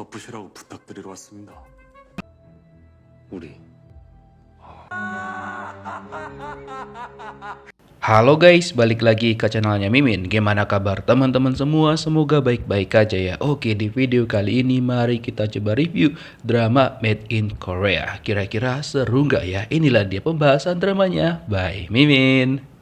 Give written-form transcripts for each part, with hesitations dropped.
덮으시라고 부탁드리러 왔습니다. 우리 Halo guys, balik lagi ke channelnya Mimin. Gimana kabar teman-teman semua? Semoga baik-baik aja ya. Oke, di video kali ini mari kita coba review drama Made in Korea. Kira-kira seru nggak ya? Inilah dia pembahasan dramanya by Mimin.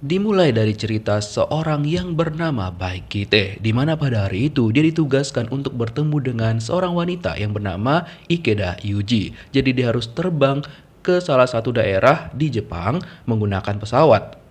Dimulai dari cerita seorang yang bernama Baek Ki-tae, di mana pada hari itu dia ditugaskan untuk bertemu dengan seorang wanita yang bernama Ikeda Yuji. Jadi dia harus terbang ke salah satu daerah di Jepang menggunakan pesawat.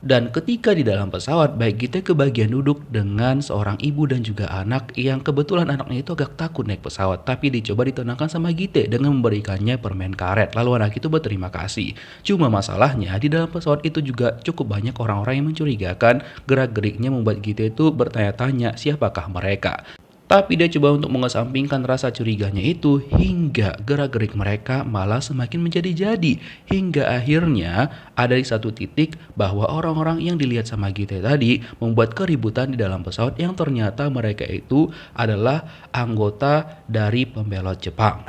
Dan ketika di dalam pesawat, Baek Ki-tae kebagian duduk dengan seorang ibu dan juga anak yang kebetulan anaknya itu agak takut naik pesawat, tapi dicoba ditenangkan sama Ki-tae dengan memberikannya permen karet. Lalu anak itu berterima kasih. Cuma masalahnya di dalam pesawat itu juga cukup banyak orang-orang yang mencurigakan. Gerak-geriknya membuat Ki-tae itu bertanya-tanya siapakah mereka. Tapi dia coba untuk mengesampingkan rasa curiganya itu hingga gerak-gerik mereka malah semakin menjadi-jadi. Hingga akhirnya ada di satu titik bahwa orang-orang yang dilihat sama Ki-tae tadi membuat keributan di dalam pesawat yang ternyata mereka itu adalah anggota dari pembelot Jepang.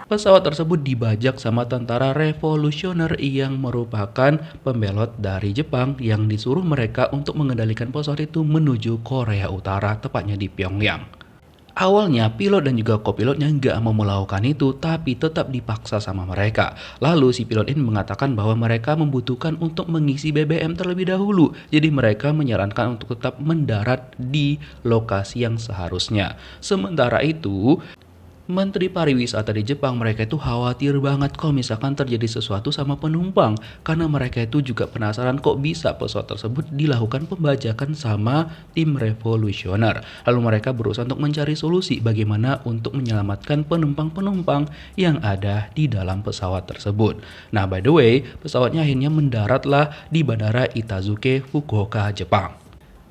Pesawat tersebut dibajak sama tentara revolusioner yang merupakan pembelot dari Jepang yang disuruh mereka untuk mengendalikan pesawat itu menuju Korea Utara, tepatnya di Pyongyang. Awalnya pilot dan juga kopilotnya nggak mau melakukan itu, tapi tetap dipaksa sama mereka. Lalu si pilot ini mengatakan bahwa mereka membutuhkan untuk mengisi BBM terlebih dahulu. Jadi mereka menyarankan untuk tetap mendarat di lokasi yang seharusnya. Sementara itu, Menteri Pariwisata di Jepang mereka itu khawatir banget kalau misalkan terjadi sesuatu sama penumpang, karena mereka itu juga penasaran kok bisa pesawat tersebut dilakukan pembajakan sama tim revolusioner. Lalu mereka berusaha untuk mencari solusi bagaimana untuk menyelamatkan penumpang-penumpang yang ada di dalam pesawat tersebut. Nah, by the way, pesawatnya akhirnya mendaratlah di Bandara Itazuke, Fukuoka, Jepang.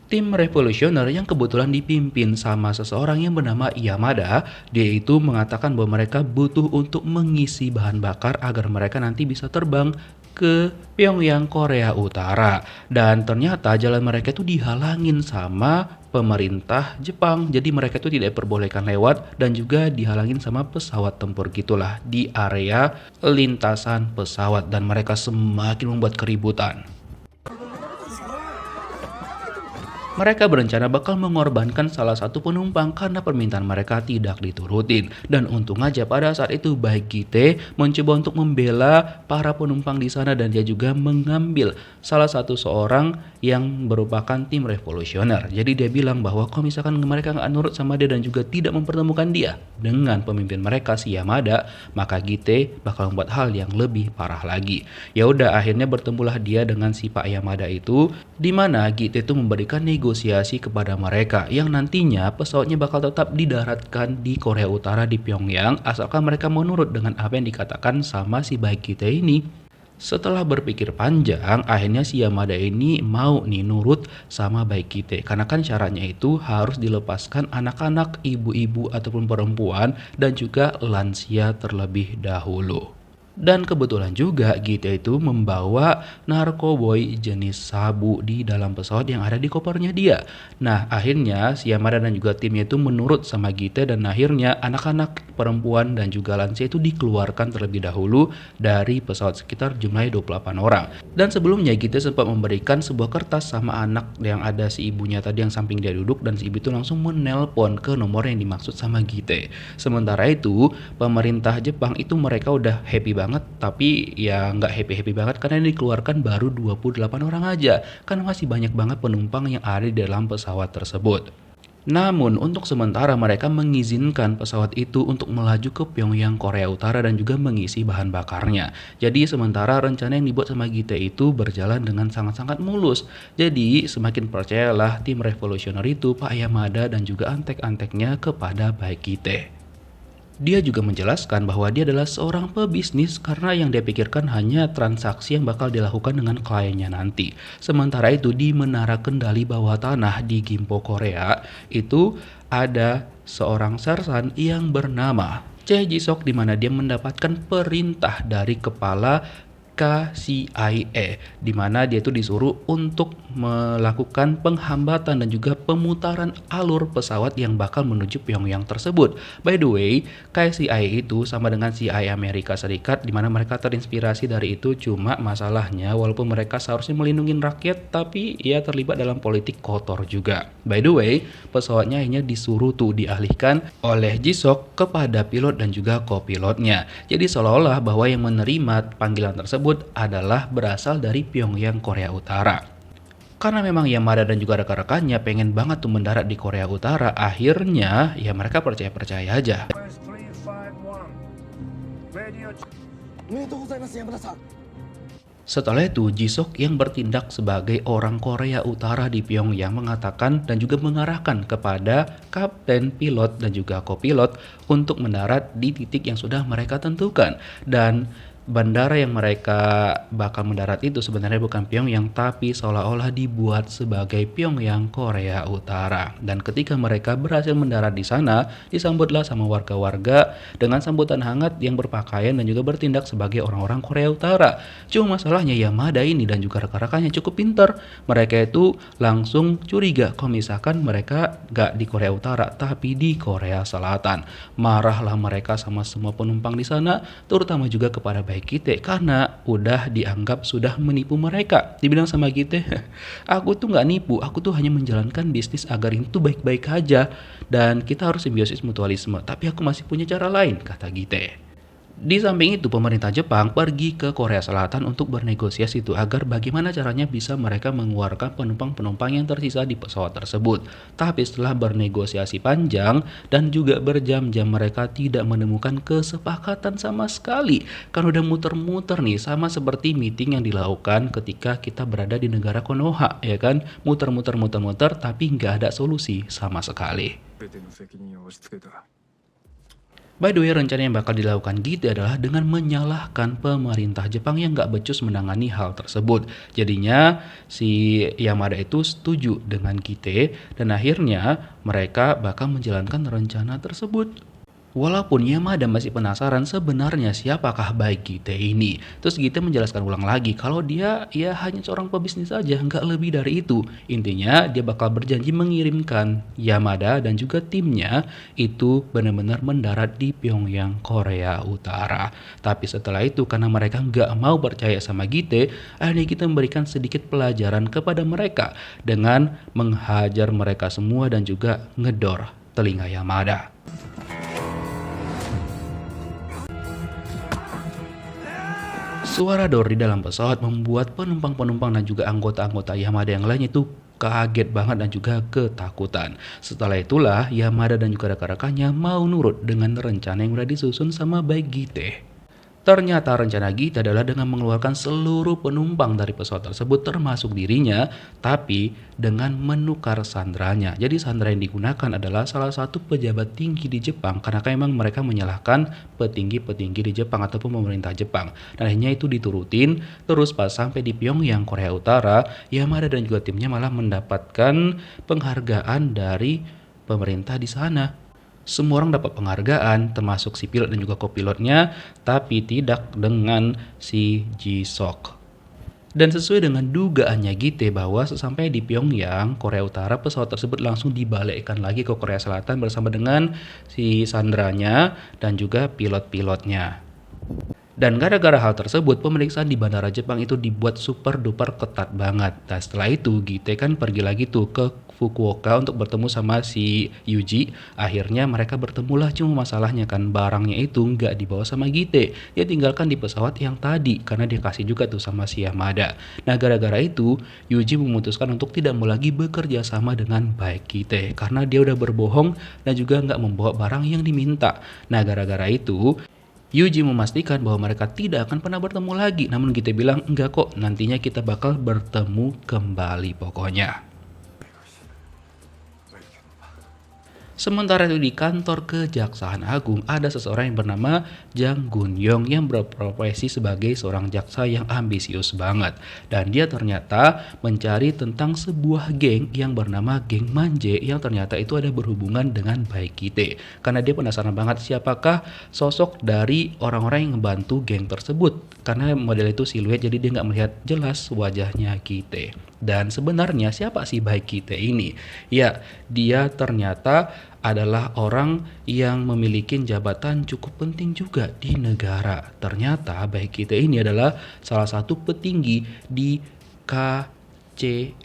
Tim revolusioner yang kebetulan dipimpin sama seseorang yang bernama Yamada, dia itu mengatakan bahwa mereka butuh untuk mengisi bahan bakar agar mereka nanti bisa terbang ke Pyongyang, Korea Utara. Dan ternyata jalan mereka itu dihalangin sama pemerintah Jepang. Jadi mereka itu tidak diperbolehkan lewat dan juga dihalangin sama pesawat tempur gitulah di area lintasan pesawat dan mereka semakin membuat keributan. Mereka berencana bakal mengorbankan salah satu penumpang karena permintaan mereka tidak diturutin. Dan untung aja pada saat itu Baek Ki-tae mencoba untuk membela para penumpang di sana dan dia juga mengambil salah satu seorang yang merupakan tim revolusioner. Jadi dia bilang bahwa kalau misalkan mereka nggak nurut sama dia dan juga tidak mempertemukan dia dengan pemimpin mereka si Yamada, maka Ki-tae bakal membuat hal yang lebih parah lagi. Ya udah, akhirnya bertemulah dia dengan si Pak Yamada itu, di mana Ki-tae itu memberikan negosiasi kepada mereka yang nantinya pesawatnya bakal tetap didaratkan di Korea Utara di Pyongyang asalkan mereka menurut dengan apa yang dikatakan sama si Baek Ki-tae ini. Setelah berpikir panjang, akhirnya si Yamada ini mau nih nurut sama Baek Ki-tae. Karena kan syaratnya itu harus dilepaskan anak-anak, ibu-ibu ataupun perempuan dan juga lansia terlebih dahulu. Dan kebetulan juga Ki-tae itu membawa narkoboy jenis sabu di dalam pesawat yang ada di kopernya dia. Nah, akhirnya si Yamada dan juga timnya itu menurut sama Ki-tae dan akhirnya anak-anak, perempuan dan juga lansia itu dikeluarkan terlebih dahulu dari pesawat sekitar jumlahnya 28 orang. Dan sebelumnya Ki-tae sempat memberikan sebuah kertas sama anak yang ada si ibunya tadi yang samping dia duduk dan si ibu itu langsung menelpon ke nomor yang dimaksud sama Ki-tae. Sementara itu, pemerintah Jepang itu mereka udah happy banget, tapi ya nggak happy-happy banget karena yang dikeluarkan baru 28 orang aja, karena masih banyak banget penumpang yang ada di dalam pesawat tersebut. Namun untuk sementara mereka mengizinkan pesawat itu untuk melaju ke Pyongyang, Korea Utara dan juga mengisi bahan bakarnya. Jadi sementara rencana yang dibuat sama Ki-tae itu berjalan dengan sangat-sangat mulus. Jadi semakin percayalah tim revolusioner itu Pak Yamada dan juga antek-anteknya kepada Baek Ki-tae. Dia juga menjelaskan bahwa dia adalah seorang pebisnis karena yang dia pikirkan hanya transaksi yang bakal dilakukan dengan kliennya nanti. Sementara itu di menara kendali bawah tanah di Gimpo, Korea, itu ada seorang sersan yang bernama Chae Ji-sok di mana dia mendapatkan perintah dari kepala KCIA, di mana dia itu disuruh untuk melakukan penghambatan dan juga pemutaran alur pesawat yang bakal menuju Pyongyang tersebut. By the way, KCIA itu sama dengan CIA Amerika Serikat, di mana mereka terinspirasi dari itu. Cuma masalahnya walaupun mereka seharusnya melindungi rakyat, tapi ya terlibat dalam politik kotor juga. By the way, pesawatnya akhirnya disuruh tuh dialihkan oleh Jisok kepada pilot dan juga kopilotnya. Jadi seolah-olah bahwa yang menerima panggilan tersebut adalah berasal dari Pyongyang, Korea Utara. Karena memang Yamada dan juga rekan-rekannya pengen banget tuh mendarat di Korea Utara, akhirnya ya mereka percaya-percaya aja. Setelah itu, Jisok yang bertindak sebagai orang Korea Utara di Pyongyang mengatakan dan juga mengarahkan kepada kapten, pilot, dan juga kopilot untuk mendarat di titik yang sudah mereka tentukan. Dan bandara yang mereka bakal mendarat itu sebenarnya bukan Pyongyang, tapi seolah-olah dibuat sebagai Pyongyang, Korea Utara. Dan ketika mereka berhasil mendarat di sana, disambutlah sama warga-warga dengan sambutan hangat yang berpakaian dan juga bertindak sebagai orang-orang Korea Utara. Cuma masalahnya Yamada ini dan juga rekan-rekannya cukup pintar. Mereka itu langsung curiga kalau misalkan mereka gak di Korea Utara, tapi di Korea Selatan. Marahlah mereka sama semua penumpang di sana, terutama juga kepada kita karena udah dianggap sudah menipu mereka. Dibilang sama kita, aku tuh nggak nipu, aku tuh hanya menjalankan bisnis agar ini tuh baik-baik aja dan kita harus simbiosis mutualisme, tapi aku masih punya cara lain, kata Gite. Di samping itu, pemerintah Jepang pergi ke Korea Selatan untuk bernegosiasi itu agar bagaimana caranya bisa mereka mengeluarkan penumpang-penumpang yang tersisa di pesawat tersebut. Tapi setelah bernegosiasi panjang dan juga berjam-jam, mereka tidak menemukan kesepakatan sama sekali. Kan udah muter-muter nih, sama seperti meeting yang dilakukan ketika kita berada di negara Konoha, ya kan? Muter-muter tapi nggak ada solusi sama sekali. By the way, rencana yang bakal dilakukan Gite adalah dengan menyalahkan pemerintah Jepang yang gak becus menangani hal tersebut. Jadinya si Yamada itu setuju dengan Gite dan akhirnya mereka bakal menjalankan rencana tersebut. Walaupun Yamada masih penasaran sebenarnya siapakah baik Gite ini. Terus Gite menjelaskan ulang lagi kalau dia ya hanya seorang pebisnis saja, nggak lebih dari itu. Intinya dia bakal berjanji mengirimkan Yamada dan juga timnya itu benar-benar mendarat di Pyongyang, Korea Utara. Tapi setelah itu karena mereka nggak mau percaya sama Gite, akhirnya Gite memberikan sedikit pelajaran kepada mereka dengan menghajar mereka semua dan juga ngedor telinga Yamada. Suara dor di dalam pesawat membuat penumpang-penumpang dan juga anggota-anggota Yamada yang lainnya itu kaget banget dan juga ketakutan. Setelah itulah Yamada dan juga rekan-rekannya mau nurut dengan rencana yang udah disusun sama baik Gite. Ternyata rencana Gite adalah dengan mengeluarkan seluruh penumpang dari pesawat tersebut termasuk dirinya, tapi dengan menukar sandranya. Jadi sandra yang digunakan adalah salah satu pejabat tinggi di Jepang karena memang mereka menyalahkan petinggi-petinggi di Jepang ataupun pemerintah Jepang. Dan akhirnya itu diturutin, terus pas sampai di Pyongyang, Korea Utara, Yamada dan juga timnya malah mendapatkan penghargaan dari pemerintah di sana. Semua orang dapat penghargaan, termasuk si pilot dan juga kopilotnya, tapi tidak dengan si Jisok. Dan sesuai dengan dugaannya Gite bahwa sesampai di Pyongyang, Korea Utara, pesawat tersebut langsung dibalikkan lagi ke Korea Selatan bersama dengan si sandranya dan juga pilot-pilotnya. Dan gara-gara hal tersebut, pemeriksaan di bandara Jepang itu dibuat super duper ketat banget. Nah setelah itu Gite kan pergi lagi tuh ke Fukuoka untuk bertemu sama si Yuji. Akhirnya mereka bertemulah, cuma masalahnya kan barangnya itu nggak dibawa sama Gite. Dia tinggalkan di pesawat yang tadi karena dia kasih juga tuh sama si Yamada. Nah gara-gara itu Yuji memutuskan untuk tidak mau lagi bekerja sama dengan baik Gite karena dia udah berbohong dan juga nggak membawa barang yang diminta. Nah gara-gara itu Yuji memastikan bahwa mereka tidak akan pernah bertemu lagi. Namun Gite bilang enggak kok, nantinya kita bakal bertemu kembali pokoknya. Sementara itu di kantor Kejaksaan Agung ada seseorang yang bernama Jang Gun-yong yang berprofesi sebagai seorang jaksa yang ambisius banget. Dan dia ternyata mencari tentang sebuah geng yang bernama geng Manje yang ternyata itu ada berhubungan dengan Baekhyun. Karena dia penasaran banget siapakah sosok dari orang-orang yang membantu geng tersebut. Karena model itu siluet jadi dia nggak melihat jelas wajahnya Kite. Dan sebenarnya siapa sih Baekhyun ini? Ya, dia ternyata adalah orang yang memiliki jabatan cukup penting juga di negara. Ternyata Baekhyun ini adalah salah satu petinggi di KCIA.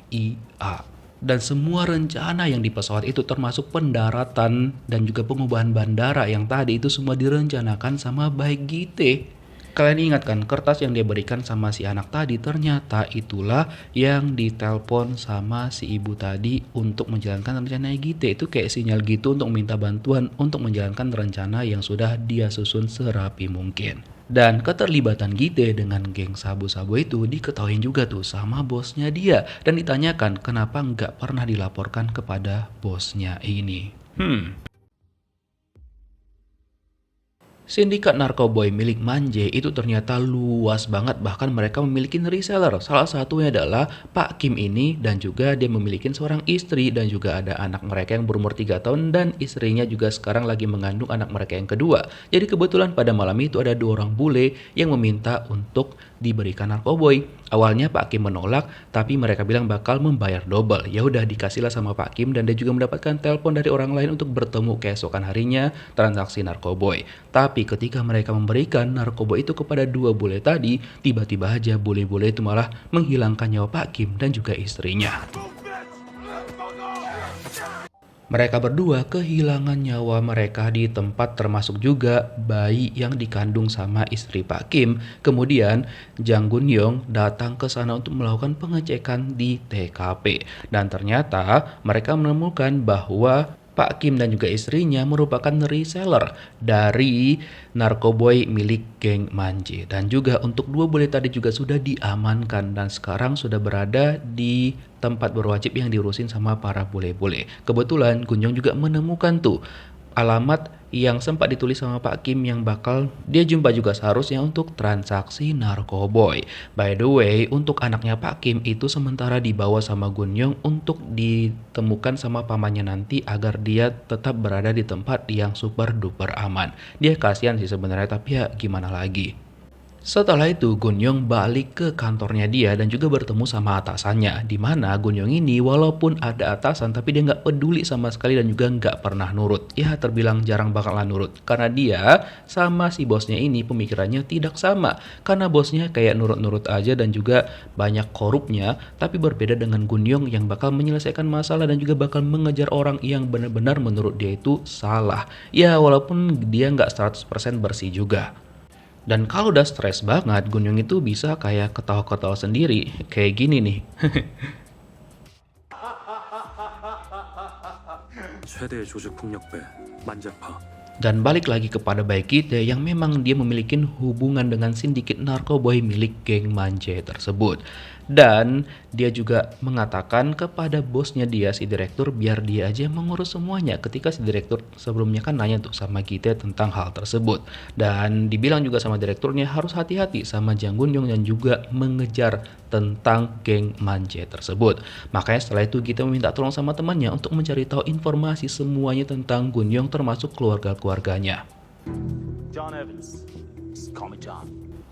Dan semua rencana yang di pesawat itu termasuk pendaratan dan juga pengubahan bandara yang tadi itu semua direncanakan sama Baekhyun. Kalian ingat kan kertas yang dia berikan sama si anak tadi ternyata itulah yang ditelepon sama si ibu tadi untuk menjalankan rencana Gite. Itu kayak sinyal gitu untuk minta bantuan untuk menjalankan rencana yang sudah dia susun serapi mungkin. Dan keterlibatan Gite dengan geng sabu-sabu itu diketahui juga tuh sama bosnya dia. Dan ditanyakan kenapa nggak pernah dilaporkan kepada bosnya ini. Sindikat narkoboy milik Manje itu ternyata luas banget, bahkan mereka memiliki reseller. Salah satunya adalah Pak Kim ini dan juga dia memiliki seorang istri dan juga ada anak mereka yang berumur 3 tahun dan istrinya juga sekarang lagi mengandung anak mereka yang kedua. Jadi kebetulan pada malam itu ada 2 orang bule yang meminta untuk diberikan narkoboy. Awalnya Pak Kim menolak, tapi mereka bilang bakal membayar double. Ya udah dikasihlah sama Pak Kim dan dia juga mendapatkan telepon dari orang lain untuk bertemu keesokan harinya transaksi narkoboy. Tapi ketika mereka memberikan narkoboy itu kepada 2 bule tadi, tiba-tiba aja bule-bule itu malah menghilangkan nyawa Pak Kim dan juga istrinya. Mereka berdua kehilangan nyawa mereka di tempat termasuk juga bayi yang dikandung sama istri Pak Kim. Kemudian Jang Gun-yong datang ke sana untuk melakukan pengecekan di TKP. Dan ternyata mereka menemukan bahwa Pak Kim dan juga istrinya merupakan reseller dari narkoboy milik geng Manje. Dan juga untuk 2 bule tadi juga sudah diamankan dan sekarang sudah berada di tempat berwajib yang diurusin sama para bule-bule. Kebetulan Gun-yong juga menemukan tuh alamat yang sempat ditulis sama Pak Kim yang bakal dia jumpa juga seharusnya untuk transaksi narkoboy. By the way, untuk anaknya Pak Kim itu sementara dibawa sama Gun-yong untuk ditemukan sama pamannya nanti agar dia tetap berada di tempat yang super duper aman. Dia kasihan sih sebenarnya tapi ya gimana lagi. Setelah itu Gun-yong balik ke kantornya dia dan juga bertemu sama atasannya. Dimana Gun-yong ini walaupun ada atasan tapi dia nggak peduli sama sekali dan juga nggak pernah nurut. Ya terbilang jarang bakalan nurut. Karena dia sama si bosnya ini pemikirannya tidak sama. Karena bosnya kayak nurut-nurut aja dan juga banyak korupnya. Tapi berbeda dengan Gun-yong yang bakal menyelesaikan masalah dan juga bakal mengejar orang yang benar-benar menurut dia itu salah. Ya walaupun dia nggak 100% bersih juga. Dan kalau udah stres banget, Gun-yong itu bisa kayak ketawa-ketawa sendiri. Kayak gini nih. 최대 조직 폭력배 만재파. Dan balik lagi kepada Baekhyun yang memang dia memiliki hubungan dengan sindiket narkoboy milik geng Manje tersebut. Dan dia juga mengatakan kepada bosnya dia si direktur biar dia aja mengurus semuanya ketika si direktur sebelumnya kan nanya tuh sama kita tentang hal tersebut. Dan dibilang juga sama direkturnya harus hati-hati sama Jang Gun-yong dan juga mengejar tentang geng Manje tersebut. Makanya setelah itu kita meminta tolong sama temannya untuk mencari tahu informasi semuanya tentang Gun-yong termasuk keluarga-keluarganya. John Evans. Call me John.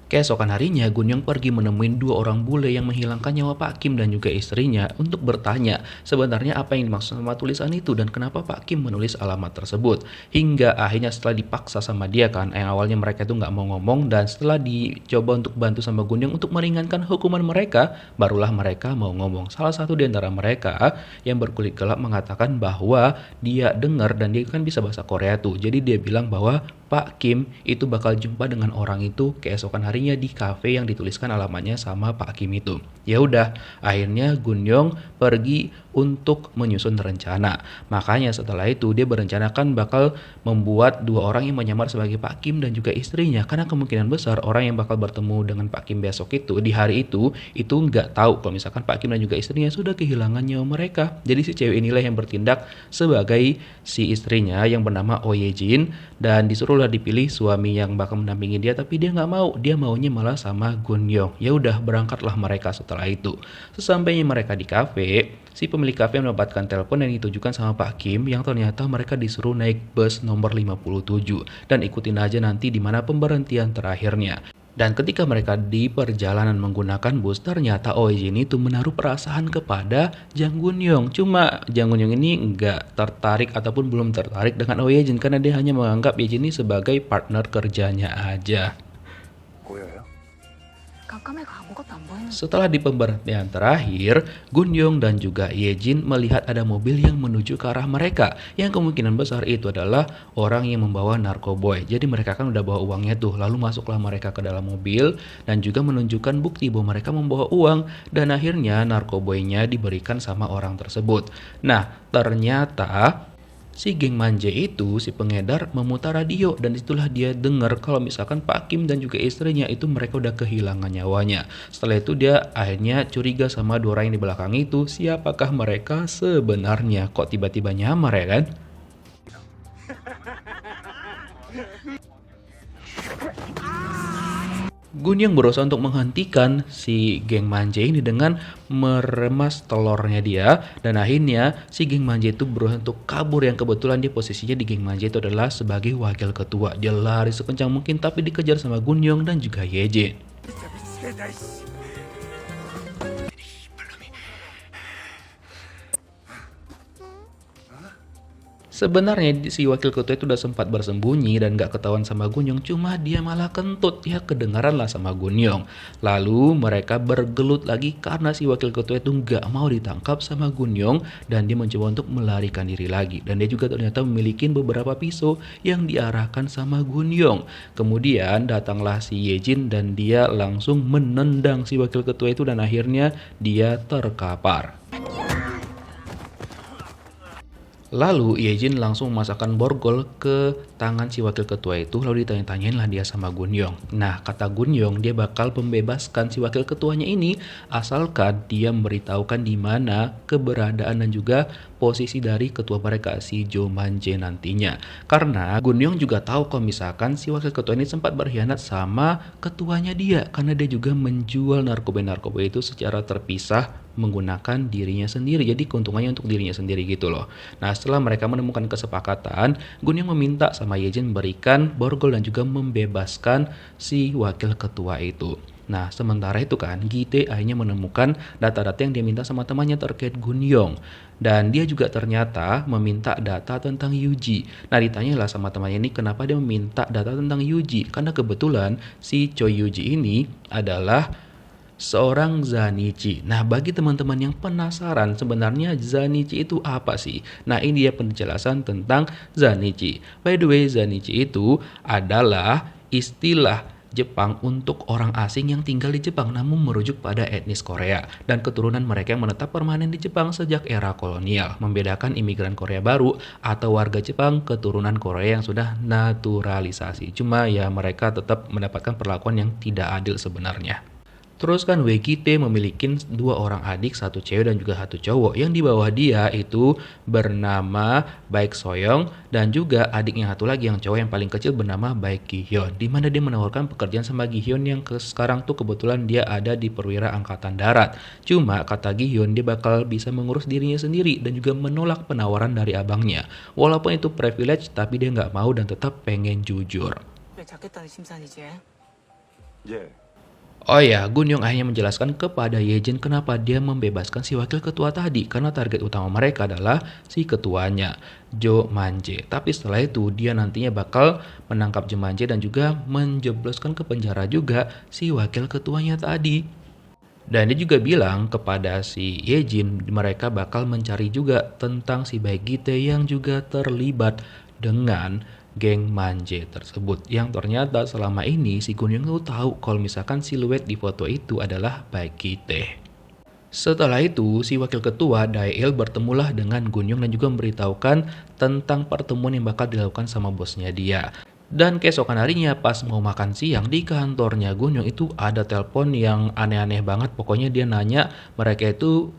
Keesokan harinya, Gun-yong pergi menemuin 2 orang bule yang menghilangkan nyawa Pak Kim dan juga istrinya untuk bertanya sebenarnya apa yang dimaksud sama tulisan itu dan kenapa Pak Kim menulis alamat tersebut. Hingga akhirnya setelah dipaksa sama dia kan, yang awalnya mereka itu nggak mau ngomong dan setelah dicoba untuk bantu sama Gun-yong untuk meringankan hukuman mereka, barulah mereka mau ngomong. Salah satu di antara mereka yang berkulit gelap mengatakan bahwa dia dengar dan dia kan bisa bahasa Korea tuh. Jadi dia bilang bahwa Pak Kim itu bakal jumpa dengan orang itu keesokan hari harinya di kafe yang dituliskan alamatnya sama Pak Kim itu. Ya udah, akhirnya Gunyong pergi untuk menyusun rencana. Makanya setelah itu dia berencanakan bakal membuat dua orang yang menyamar sebagai Pak Kim dan juga istrinya. Karena kemungkinan besar orang yang bakal bertemu dengan Pak Kim besok itu, di hari itu nggak tahu kalau misalkan Pak Kim dan juga istrinya sudah kehilangan nyawa mereka. Jadi si cewek inilah yang bertindak sebagai si istrinya yang bernama Oh Ye Jin, dan disuruhlah dipilih suami yang bakal mendampingi dia, tapi dia nggak mau, dia maunya malah sama Gunyong. Ya udah, berangkatlah mereka setelah itu. Sesampainya mereka di kafe, si pemilik kafe mendapatkan telepon yang ditujukan sama Pak Kim yang ternyata mereka disuruh naik bus nomor 57 dan ikutin aja nanti di mana pemberhentian terakhirnya. Dan ketika mereka di perjalanan menggunakan bus, ternyata Oh Ye-jin itu menaruh perasaan kepada Jang Gunyong. Cuma Jang Gunyong ini nggak tertarik ataupun belum tertarik dengan Oh Ye-jin karena dia hanya menganggap Ye-jin ini sebagai partner kerjanya aja. 보여요? 깜깜해가 아무것도 안 보이는. Setelah di pemberhentian terakhir, Gunyong dan juga Ye-jin melihat ada mobil yang menuju ke arah mereka. Yang kemungkinan besar itu adalah orang yang membawa narkoboy. Jadi mereka kan udah bawa uangnya tuh. Lalu masuklah mereka ke dalam mobil dan juga menunjukkan bukti bahwa mereka membawa uang. Dan akhirnya narkoboynya diberikan sama orang tersebut. Nah, ternyata si geng manje itu, si pengedar memutar radio dan itulah dia dengar kalau misalkan Pak Kim dan juga istrinya itu mereka udah kehilangan nyawanya. Setelah itu dia akhirnya curiga sama dua orang yang di belakang itu, siapakah mereka sebenarnya? Kok tiba-tiba nyamar ya kan? Gunyong berusaha untuk menghentikan si geng manje ini dengan meremas telurnya dia, dan akhirnya si geng manje itu berusaha untuk kabur, yang kebetulan dia posisinya di geng manje itu adalah sebagai wakil ketua. Dia lari sekencang mungkin tapi dikejar sama Gunyong dan juga Ye-jin. Sebenarnya si wakil ketua itu udah sempat bersembunyi dan gak ketahuan sama Gunyong, cuma dia malah kentut, ya kedengaran lah sama Gunyong. Lalu mereka bergelut lagi karena si wakil ketua itu gak mau ditangkap sama Gunyong dan dia mencoba untuk melarikan diri lagi. Dan dia juga ternyata memiliki beberapa pisau yang diarahkan sama Gunyong. Kemudian datanglah si Ye-jin dan dia langsung menendang si wakil ketua itu dan akhirnya dia terkapar. Lalu Ye-jin langsung memasakkan borgol ke tangan si wakil ketua itu, lalu ditanya-tanyain lah dia sama Gunyong. Nah, kata Gunyong dia bakal membebaskan si wakil ketuanya ini asalkan dia memberitahukan di mana keberadaan dan juga posisi dari ketua mereka si Jo Manje nantinya. Karena Gunyong juga tahu kalau misalkan si wakil ketua ini sempat berkhianat sama ketuanya dia karena dia juga menjual narkoba itu secara terpisah menggunakan dirinya sendiri. Jadi keuntungannya untuk dirinya sendiri gitu loh. Nah, setelah mereka menemukan kesepakatan, Gunyong meminta sama Ye-jin memberikan borgol dan juga membebaskan si wakil ketua itu. Nah, sementara itu kan, Gite akhirnya menemukan data-data yang dia minta sama temannya terkait Gunyong. Dan dia juga ternyata meminta data tentang Yuji. Nah, ditanyalah sama temannya ini kenapa dia meminta data tentang Yuji. Karena kebetulan si Choi Yuji ini adalah seorang Zanichi. Nah, bagi teman-teman yang penasaran sebenarnya Zanichi itu apa sih? Nah, ini dia penjelasan tentang Zanichi. By the way, Zanichi itu adalah istilah Jepang untuk orang asing yang tinggal di Jepang namun merujuk pada etnis Korea dan keturunan mereka yang menetap permanen di Jepang sejak era kolonial, membedakan imigran Korea baru atau warga Jepang keturunan Korea yang sudah naturalisasi. Cuma ya mereka tetap mendapatkan perlakuan yang tidak adil sebenarnya. Terus kan Wegite memiliki dua orang adik, satu cewek dan juga satu cowok. Yang di bawah dia itu bernama Baek Soyoung dan juga adiknya satu lagi yang cowok yang paling kecil bernama Baek Gihyun. Di mana dia menawarkan pekerjaan sama Gihyun yang sekarang tuh kebetulan dia ada di perwira angkatan darat. Cuma kata Gihyun dia bakal bisa mengurus dirinya sendiri dan juga menolak penawaran dari abangnya. Walaupun itu privilege tapi dia nggak mau dan tetap pengen jujur. 잡겠다는 심산이지. 예. Oh ya, Gunyong akhirnya menjelaskan kepada Ye-jin kenapa dia membebaskan si wakil ketua tadi. Karena target utama mereka adalah si ketuanya, Jo Manje. Tapi setelah itu dia nantinya bakal menangkap Jo Manje dan juga menjebloskan ke penjara juga si wakil ketuanya tadi. Dan dia juga bilang kepada si Ye-jin mereka bakal mencari juga tentang si Baek Gite yang juga terlibat dengan geng Manje tersebut. Yang ternyata selama ini si Gunyong tuh tahu kalau misalkan siluet di foto itu adalah Baekhyun. Setelah itu, si wakil ketua Daeil bertemulah dengan Gunyong dan juga memberitahukan tentang pertemuan yang bakal dilakukan sama bosnya dia. Dan keesokan harinya pas mau makan siang di kantornya Gunyong itu ada telepon yang aneh-aneh banget. Pokoknya dia nanya mereka itu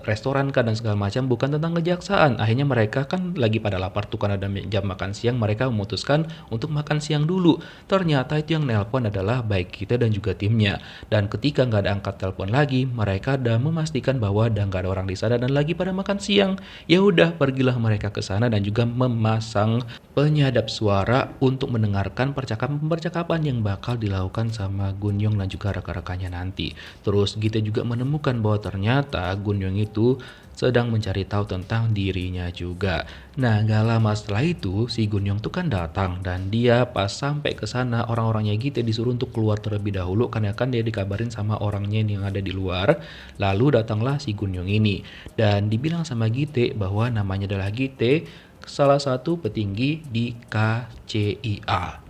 restoran kan dan segala macam, bukan tentang kejaksaan. Akhirnya mereka kan lagi pada lapar tuh karena ada jam makan siang, mereka memutuskan untuk makan siang dulu. Ternyata itu yang nelpon adalah baik kita dan juga timnya. Dan ketika nggak ada angkat telepon lagi, mereka udah memastikan bahwa udah nggak ada orang di sana dan lagi pada makan siang. Ya udah, pergilah mereka ke sana dan juga memasang penyadap suara untuk mendengarkan percakapan-percakapan yang bakal dilakukan sama Gunyong dan juga rekan-rekannya nanti. Terus kita juga menemukan bahwa ternyata Gunyong itu sedang mencari tahu tentang dirinya juga. Nah, gak lama setelah itu si Gunyong tuh kan datang dan dia pas sampai ke sana orang-orangnya gitu disuruh untuk keluar terlebih dahulu karena kan dia dikabarin sama orangnya yang ada di luar. Lalu datanglah si Gunyong ini dan dibilang sama Gite bahwa namanya adalah Gite, salah satu petinggi di KCIA.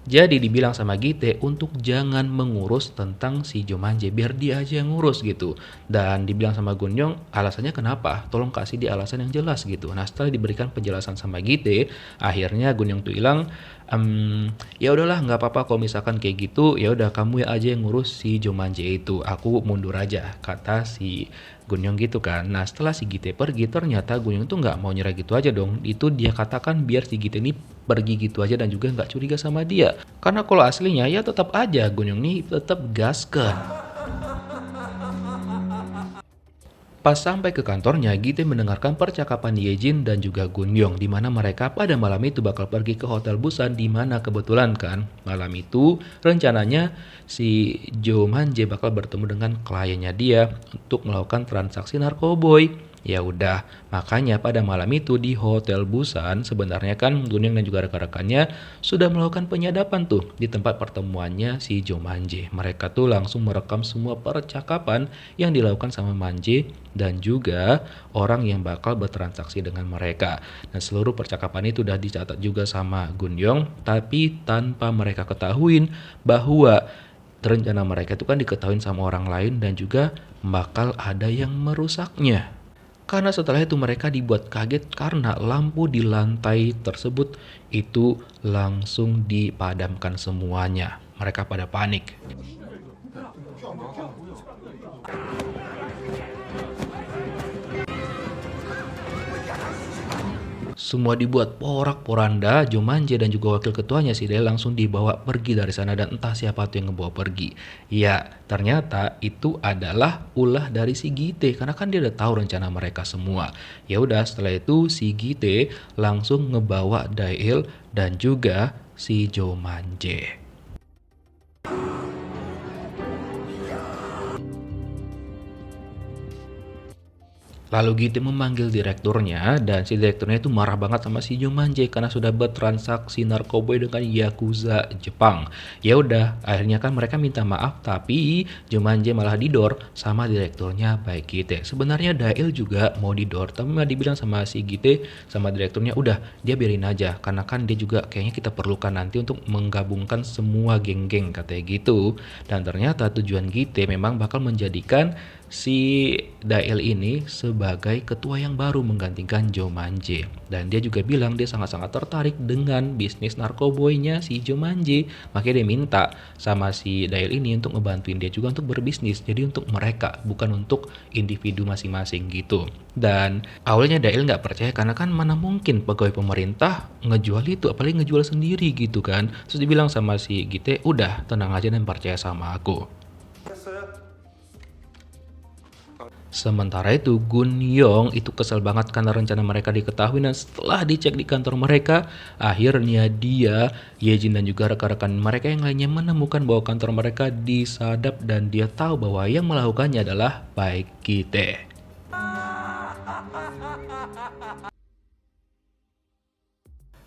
Jadi dibilang sama Gite untuk jangan mengurus tentang si Jomanje, biar dia aja yang ngurus gitu. Dan dibilang sama Gunyong alasannya kenapa, tolong kasih dia alasan yang jelas gitu. Nah setelah diberikan penjelasan sama Gite, akhirnya Gunyong tuh bilang, ya udahlah nggak apa-apa kalau misalkan kayak gitu, ya udah kamu ya aja yang ngurus si Jomanje itu, aku mundur aja, kata si Gunyong gitu kan. Nah setelah si Gite pergi, ternyata Gunyong tuh nggak mau nyerah gitu aja dong. Itu dia katakan biar si Gite ini pergi gitu aja dan juga nggak curiga sama dia. Karena kalau aslinya ya tetap aja Gunyong nih tetap gaskan. Pas sampai ke kantornya, Gite mendengarkan percakapan Yejin dan juga Gunyong di mana mereka pada malam itu bakal pergi ke Hotel Busan, di mana kebetulan kan malam itu rencananya si Jomanje bakal bertemu dengan kliennya dia untuk melakukan transaksi narkoboy. Ya udah, makanya pada malam itu di Hotel Busan sebenarnya kan Gunyong dan juga rekan-rekannya sudah melakukan penyadapan tuh di tempat pertemuannya si Jomanje. Mereka tuh langsung merekam semua percakapan yang dilakukan sama Manje dan juga orang yang bakal bertransaksi dengan mereka. Dan seluruh percakapan itu udah dicatat juga sama Gunyong, tapi tanpa mereka ketahuin bahwa rencana mereka itu kan diketahui sama orang lain dan juga bakal ada yang merusaknya. Karena setelah itu mereka dibuat kaget karena lampu di lantai tersebut itu langsung dipadamkan semuanya. Mereka pada panik. Semua dibuat porak-poranda, Jomanje dan juga wakil ketuanya si Daeil langsung dibawa pergi dari sana dan entah siapa tuh yang ngebawa pergi. Ya, ternyata itu adalah ulah dari si Gite karena kan dia udah tahu rencana mereka semua. Ya udah, setelah itu si Gite langsung ngebawa Daeil dan juga si Jomanje. Lalu Gite memanggil direkturnya dan si direkturnya itu marah banget sama si Jomanje karena sudah bertransaksi narkoba dengan Yakuza Jepang. Ya udah, akhirnya kan mereka minta maaf tapi Jomanje malah didor sama direkturnya baik Gite. Sebenarnya Daeil juga mau didor tapi malah dibilang sama si Gite sama direkturnya udah dia biarin aja karena kan dia juga kayaknya kita perlukan nanti untuk menggabungkan semua geng-geng katanya gitu. Dan ternyata tujuan Gite memang bakal menjadikan si Daeil ini sebagai ketua yang baru menggantikan Jomanje. Dan dia juga bilang dia sangat-sangat tertarik dengan bisnis narkoboynya si Jomanje. Makanya dia minta sama si Daeil ini untuk ngebantuin dia juga untuk berbisnis. Jadi untuk mereka, bukan untuk individu masing-masing gitu. Dan awalnya Daeil nggak percaya karena kan mana mungkin pegawai pemerintah ngejual itu, apalagi ngejual sendiri gitu kan. Terus dibilang sama si Gite, udah tenang aja dan percaya sama aku. Sementara itu Gunyong itu kesel banget karena rencana mereka diketahui dan setelah dicek di kantor mereka, akhirnya dia, Yejin dan juga rekan-rekan mereka yang lainnya menemukan bahwa kantor mereka disadap dan dia tahu bahwa yang melakukannya adalah Baek Gite.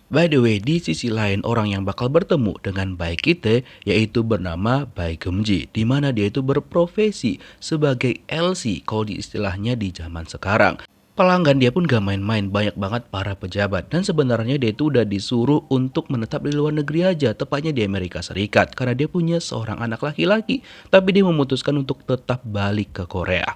By the way, di sisi lain orang yang bakal bertemu dengan Baek Gite yaitu bernama Baek Geumji, di mana dia itu berprofesi sebagai LC kalau di istilahnya di zaman sekarang. Pelanggan dia pun gak main-main, banyak banget para pejabat. Dan sebenarnya dia itu udah disuruh untuk menetap di luar negeri aja, tepatnya di Amerika Serikat. Karena dia punya seorang anak laki-laki, tapi dia memutuskan untuk tetap balik ke Korea.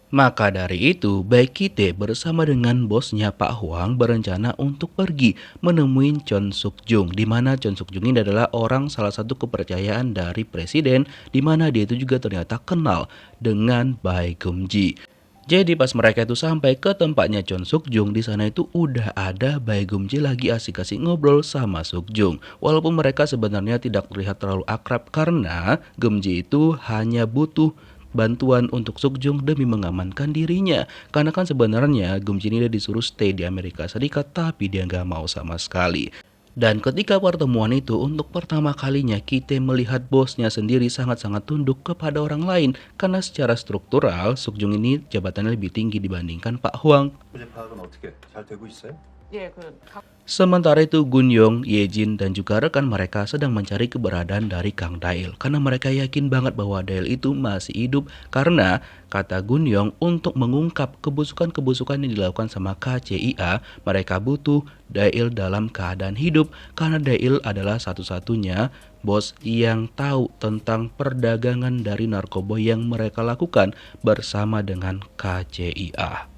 Maka dari itu, baik Kite bersama dengan bosnya Pak Hwang berencana untuk pergi menemui Chon Suk Jung, di mana Chon Suk Jung ini adalah orang salah satu kepercayaan dari presiden, di mana dia itu juga ternyata kenal dengan Bae Gum Ji. Jadi pas mereka itu sampai ke tempatnya Chon Suk Jung, di sana itu udah ada Bae Gum Ji lagi asik-asik ngobrol sama Suk Jung. Walaupun mereka sebenarnya tidak terlihat terlalu akrab karena Gum Ji itu hanya butuh bantuan untuk Suk Jung demi mengamankan dirinya. Karena kan sebenarnya Gum Ji ini udah disuruh stay di Amerika Serikat, tapi dia nggak mau sama sekali. Dan ketika pertemuan itu untuk pertama kalinya Kite melihat bosnya sendiri sangat-sangat tunduk kepada orang lain. Karena secara struktural Suk Jung ini jabatannya lebih tinggi dibandingkan Pak Hwang. 부재 파악은 어떻게 잘 되고 있어요? 예, Sementara itu Gun Yong, Ye Jin, dan juga rekan mereka sedang mencari keberadaan dari Kang Dail. Karena mereka yakin banget bahwa Dail itu masih hidup. Karena kata Gun Yong untuk mengungkap kebusukan-kebusukan yang dilakukan sama KCIA, mereka butuh Dail dalam keadaan hidup. Karena Dail adalah satu-satunya bos yang tahu tentang perdagangan dari narkoba yang mereka lakukan bersama dengan KCIA.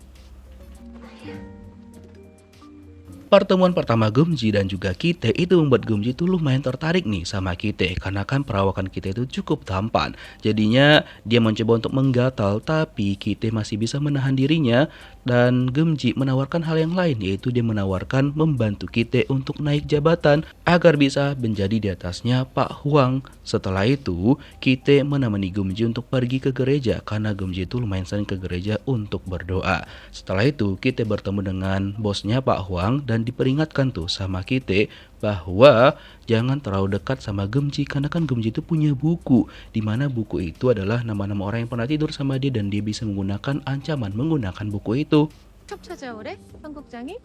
Pertemuan pertama Gum Ji dan juga Kite itu membuat Gum Ji itu lumayan tertarik nih sama Kite. Karena kan perawakan Kite itu cukup tampan. Jadinya dia mencoba untuk menggatal, tapi Kite masih bisa menahan dirinya. Dan Gum Ji menawarkan hal yang lain, yaitu dia menawarkan membantu Kite untuk naik jabatan agar bisa menjadi di atasnya Pak Hwang. Setelah itu Kite menemani Gum Ji untuk pergi ke gereja, karena Gum Ji itu lumayan sering ke gereja untuk berdoa. Setelah itu Kite bertemu dengan bosnya Pak Hwang dan diperingatkan tuh sama Kite bahwa jangan terlalu dekat sama Gum Ji, karena kan Gum Ji itu punya buku, di mana buku itu adalah nama-nama orang yang pernah tidur sama dia dan dia bisa menggunakan ancaman menggunakan buku itu. 첩 찾아오래? 한국장이?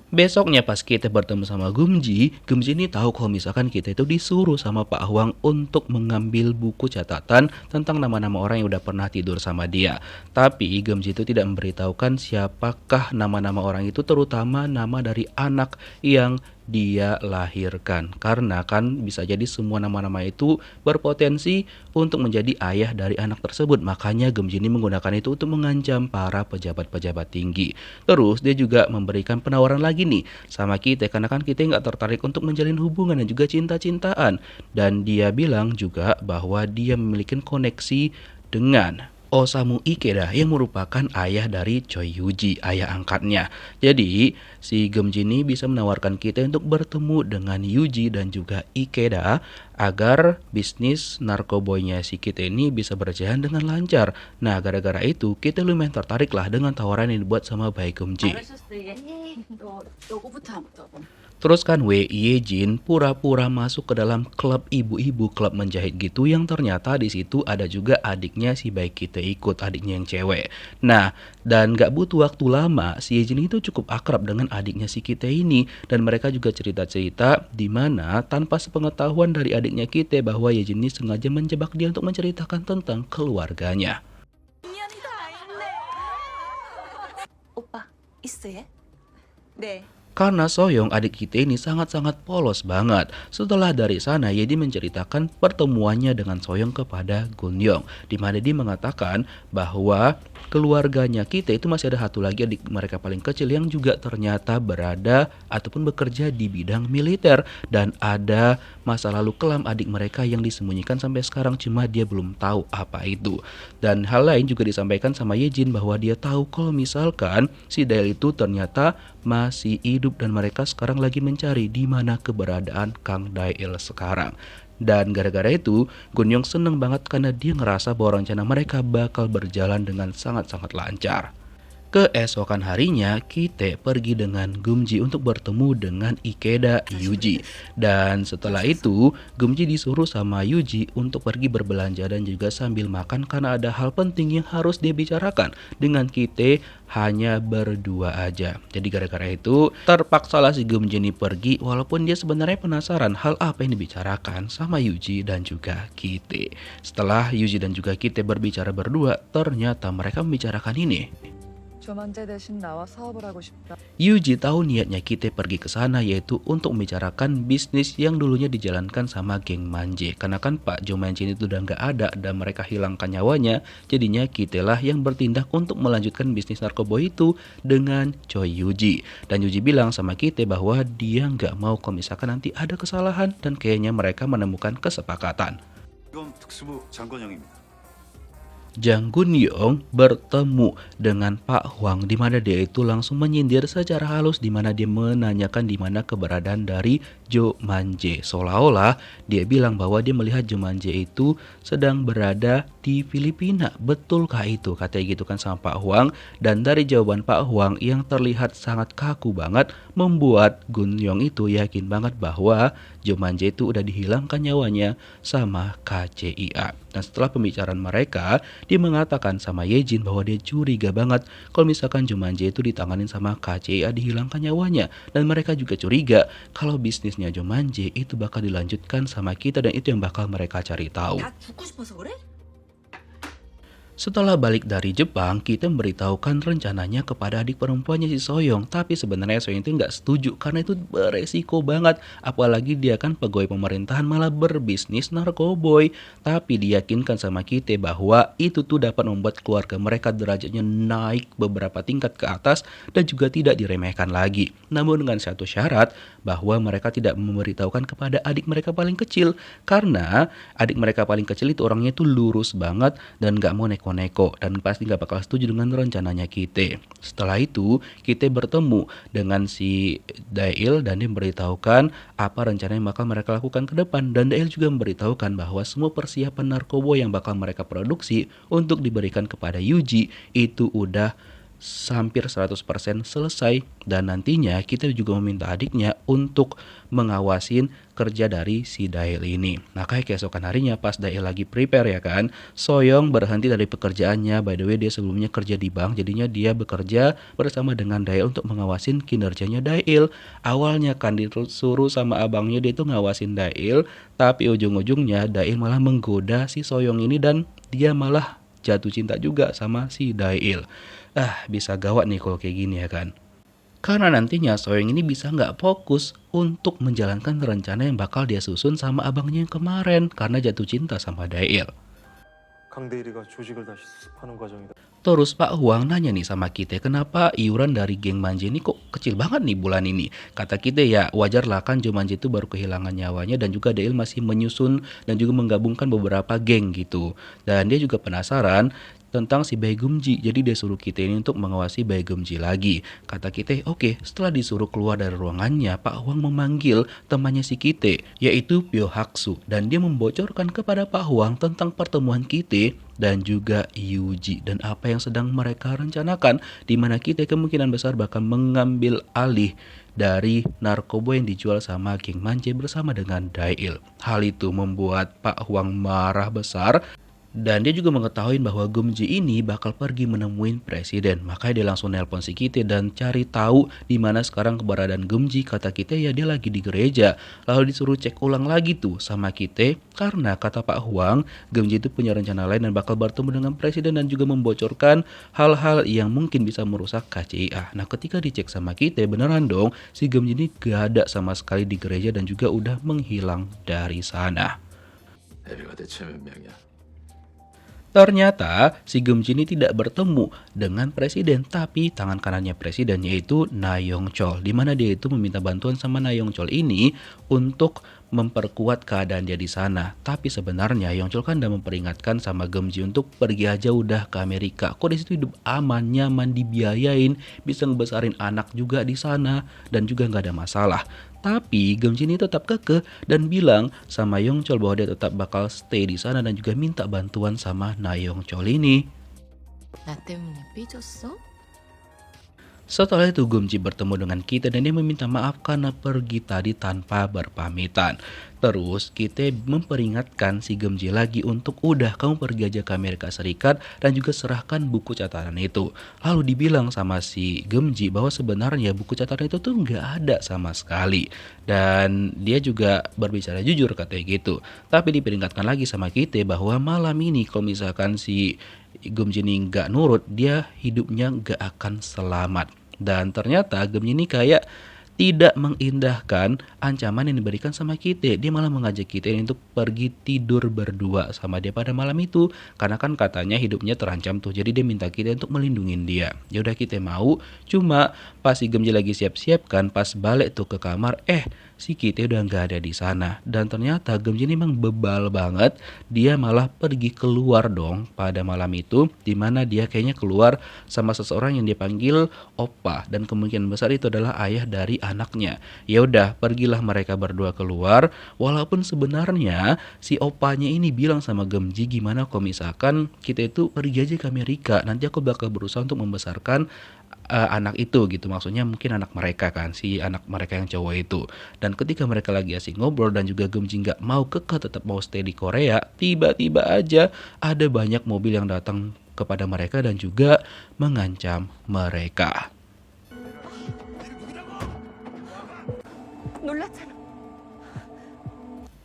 Besoknya pas kita bertemu sama Gum Ji ini tahu kalau misalkan kita itu disuruh sama Pak Hwang untuk mengambil buku catatan tentang nama-nama orang yang udah pernah tidur sama dia. Tapi Gum Ji itu tidak memberitahukan siapakah nama-nama orang itu, terutama nama dari anak yang dia lahirkan. Karena kan bisa jadi semua nama-nama itu berpotensi untuk menjadi ayah dari anak tersebut. Makanya Gum Ji ini menggunakan itu untuk mengancam para pejabat-pejabat tinggi. Terus dia juga memberikan penawaran lagi nih sama Kite, karena kan Kite nggak tertarik untuk menjalin hubungan dan juga cinta-cintaan. Dan dia bilang juga bahwa dia memiliki koneksi dengan Osamu Ikeda yang merupakan ayah dari Choi Yuji, ayah angkatnya. Jadi si Gum Ji ini bisa menawarkan kita untuk bertemu dengan Yuji dan juga Ikeda agar bisnis narkoboynya si kita ini bisa berjalan dengan lancar. Nah, gara-gara itu kita lumayan tertarik lah dengan tawaran yang dibuat sama Bae Gum Ji. Terus kan Wei Ye Jin pura-pura masuk ke dalam klub ibu-ibu, klub menjahit gitu, yang ternyata di situ ada juga adiknya si Bae Kite ikut, adiknya yang cewek. Nah, dan gak butuh waktu lama si Ye Jin itu cukup akrab dengan adiknya si Kite ini, dan mereka juga cerita-cerita di mana tanpa sepengetahuan dari adiknya Kite bahwa Ye Jin ini sengaja menjebak dia untuk menceritakan tentang keluarganya. 오빠 있어요? 네. Karena Soyong adik kita ini sangat-sangat polos banget. Setelah dari sana Yedi menceritakan pertemuannya dengan Soyong kepada Gun Yong, di mana dia mengatakan bahwa keluarganya kita itu masih ada satu lagi adik mereka paling kecil yang juga ternyata berada ataupun bekerja di bidang militer, dan ada masa lalu kelam adik mereka yang disembunyikan sampai sekarang, cuma dia belum tahu apa itu. Dan hal lain juga disampaikan sama Yejin bahwa dia tahu kalau misalkan si Dail itu ternyata masih hidup dan mereka sekarang lagi mencari di mana keberadaan Kang Dail sekarang. Dan gara-gara itu Gun Yong seneng banget karena dia ngerasa bahwa rencana mereka bakal berjalan dengan sangat-sangat lancar. Keesokan harinya, Kite pergi dengan Gum Ji untuk bertemu dengan Ikeda Yuji. Dan setelah itu, Gum Ji disuruh sama Yuji untuk pergi berbelanja dan juga sambil makan karena ada hal penting yang harus dia bicarakan. Dengan Kite hanya berdua aja. Jadi gara-gara itu, terpaksalah si Gum Ji ini pergi walaupun dia sebenarnya penasaran hal apa yang dibicarakan sama Yuji dan juga Kite. Setelah Yuji dan juga Kite berbicara berdua, ternyata mereka membicarakan ini. 조만재 대신 나와 사업을 하고 싶다. Yuji tahu niatnya Kite pergi ke sana yaitu untuk membicarakan bisnis yang dulunya dijalankan sama geng Manje. Karena kan Pak Jomanje itu udah nggak ada dan mereka hilangkan nyawanya, jadinya Kite lah yang bertindak untuk melanjutkan bisnis narkoba itu dengan Choi Yuji. Dan Yuji bilang sama Kite bahwa dia nggak mau kalau misalkan nanti ada kesalahan dan kayaknya mereka menemukan kesepakatan. 이건 특수부 장건영입니다. Jang Gun-yong bertemu dengan Pak Hwang di mana dia itu langsung menyindir secara halus di mana dia menanyakan di mana keberadaan dari Jo Manje. Seolah-olah dia bilang bahwa dia melihat Jo Manje itu sedang berada di Filipina. Betulkah itu? Katanya gitu kan sama Pak Hwang. Dan dari jawaban Pak Hwang yang terlihat sangat kaku banget membuat Gun-yong itu yakin banget bahwa Jo Manje itu udah dihilangkan nyawanya sama KCIA. Dan setelah pembicaraan mereka, dia mengatakan sama Yejin bahwa dia curiga banget kalau misalkan Jo Manje itu ditanganin sama KCIA dihilangkan nyawanya. Dan mereka juga curiga kalau bisnisnya Jo Manje itu bakal dilanjutkan sama kita dan itu yang bakal mereka cari tahu. 다 죽고 싶어서 그래? Setelah balik dari Jepang, kita memberitahukan rencananya kepada adik perempuannya si Soyong. Tapi sebenarnya Soyong itu nggak setuju karena itu beresiko banget. Apalagi dia kan pegawai pemerintahan malah berbisnis narkoboy. Tapi diyakinkan sama kita bahwa itu tuh dapat membuat keluarga mereka derajatnya naik beberapa tingkat ke atas dan juga tidak diremehkan lagi. Namun dengan satu syarat bahwa mereka tidak memberitahukan kepada adik mereka paling kecil. Karena adik mereka paling kecil itu orangnya itu lurus banget dan nggak mau neko dan pasti gak bakal setuju dengan rencananya Kite. Setelah itu, Kite bertemu dengan si Dail dan dia memberitahukan apa rencana yang bakal mereka lakukan ke depan. Dan Dail juga memberitahukan bahwa semua persiapan narkoba yang bakal mereka produksi untuk diberikan kepada Yuji itu udah hampir 100% selesai dan nantinya kita juga meminta adiknya untuk mengawasin kerja dari si Dail ini. Nah kayak keesokan harinya pas Dail lagi prepare ya kan, Soyong berhenti dari pekerjaannya. By the way dia sebelumnya kerja di bank, jadinya dia bekerja bersama dengan Dail untuk mengawasin kinerjanya Dail. Awalnya kan disuruh sama abangnya dia itu ngawasin Dail, tapi ujung-ujungnya Dail malah menggoda si Soyong ini dan dia malah jatuh cinta juga sama si Dail. Bisa gawat nih kalau kayak gini ya kan. Karena nantinya Soyong ini bisa nggak fokus untuk menjalankan rencana yang bakal dia susun sama abangnya yang kemarin karena jatuh cinta sama Dail. 강대일이가 조직을 다시 수습하는 과정이다. Terus Pak Hwang nanya nih sama kita, kenapa iuran dari geng Manje ini kok kecil banget nih bulan ini? Kata kita ya wajar lah kan Jo Manje itu baru kehilangan nyawanya dan juga Dail masih menyusun dan juga menggabungkan beberapa geng gitu. Dan dia juga penasaran tentang si Baegumji, jadi dia suruh kita ini untuk mengawasi Baegumji lagi. Kata kita, oke. Setelah disuruh keluar dari ruangannya, Pak Hwang memanggil temannya si kita, yaitu Pyo Haksu, dan dia membocorkan kepada Pak Hwang tentang pertemuan kita dan juga Yuji dan apa yang sedang mereka rencanakan, di mana kita kemungkinan besar bakal mengambil alih dari narkoba yang dijual sama geng Manje bersama dengan Dail. Hal itu membuat Pak Hwang marah besar. Dan dia juga mengetahui bahwa Gumji ini bakal pergi menemuin presiden. Makanya dia langsung nelpon si Kite dan cari tahu di mana sekarang keberadaan Gumji. Kata Kite ya dia lagi di gereja. Lalu disuruh cek ulang lagi tuh sama Kite. Karena kata Pak Hwang, Gumji itu punya rencana lain dan bakal bertemu dengan presiden dan juga membocorkan hal-hal yang mungkin bisa merusak KCIA. Nah ketika dicek sama Kite beneran dong si Gumji ini gak ada sama sekali di gereja dan juga udah menghilang dari sana. 애비가 대체 몇 명이야? Ternyata si Gumji ini tidak bertemu dengan presiden, tapi tangan kanannya presiden yaitu Na Yongchol, di mana dia itu meminta bantuan sama Na Yongchol ini untuk memperkuat keadaan dia di sana. Tapi sebenarnya Yongchol kan udah memperingatkan sama Gumji untuk pergi aja udah ke Amerika. Kok di situ hidup aman, nyaman, dibiayain, bisa ngebesarin anak juga di sana dan juga nggak ada masalah. Tapi Gumji ini tetap kekeh dan bilang sama Yongchol bahwa dia tetap bakal stay di sana dan juga minta bantuan sama Na Yongchol ini. 나 때문에 삐졌어? Setelah itu Gumji bertemu dengan kita dan dia meminta maaf karena pergi tadi tanpa berpamitan. Terus kita memperingatkan si Gemji lagi untuk udah kamu pergi aja ke Amerika Serikat dan juga serahkan buku catatan itu. Lalu dibilang sama si Gemji bahwa sebenarnya buku catatan itu tuh nggak ada sama sekali. Dan dia juga berbicara jujur katanya gitu. Tapi diperingatkan lagi sama kita bahwa malam ini kalau misalkan si Gemji ini nggak nurut, dia hidupnya nggak akan selamat. Dan ternyata Gemji ini kayak tidak mengindahkan ancaman yang diberikan sama kita. Dia malah mengajak kita ini untuk pergi tidur berdua sama dia pada malam itu. Karena kan katanya hidupnya terancam tuh. Jadi dia minta kita untuk melindungi dia. Ya udah kita mau. Cuma pas si Gemji lagi siap-siap kan, pas balik tuh ke kamar, si kita udah nggak ada di sana. Dan ternyata Gemji ini memang bebal banget. Dia malah pergi keluar dong pada malam itu, dimana dia kayaknya keluar sama seseorang yang dia panggil Oppa, dan kemungkinan besar itu adalah ayah dari anaknya. Ya udah, pergilah mereka berdua keluar. Walaupun sebenarnya si Oppanya ini bilang sama Gemji, gimana kalau misalkan kita itu pergi aja ke Amerika, nanti aku bakal berusaha untuk membesarkan anak itu gitu, maksudnya mungkin anak mereka kan, si anak mereka yang cowok itu. Dan ketika mereka lagi asik ngobrol dan juga Gemji nggak mau kekeh, tetap mau stay di Korea, tiba-tiba aja ada banyak mobil yang datang kepada mereka dan juga mengancam mereka. 놀랐잖아.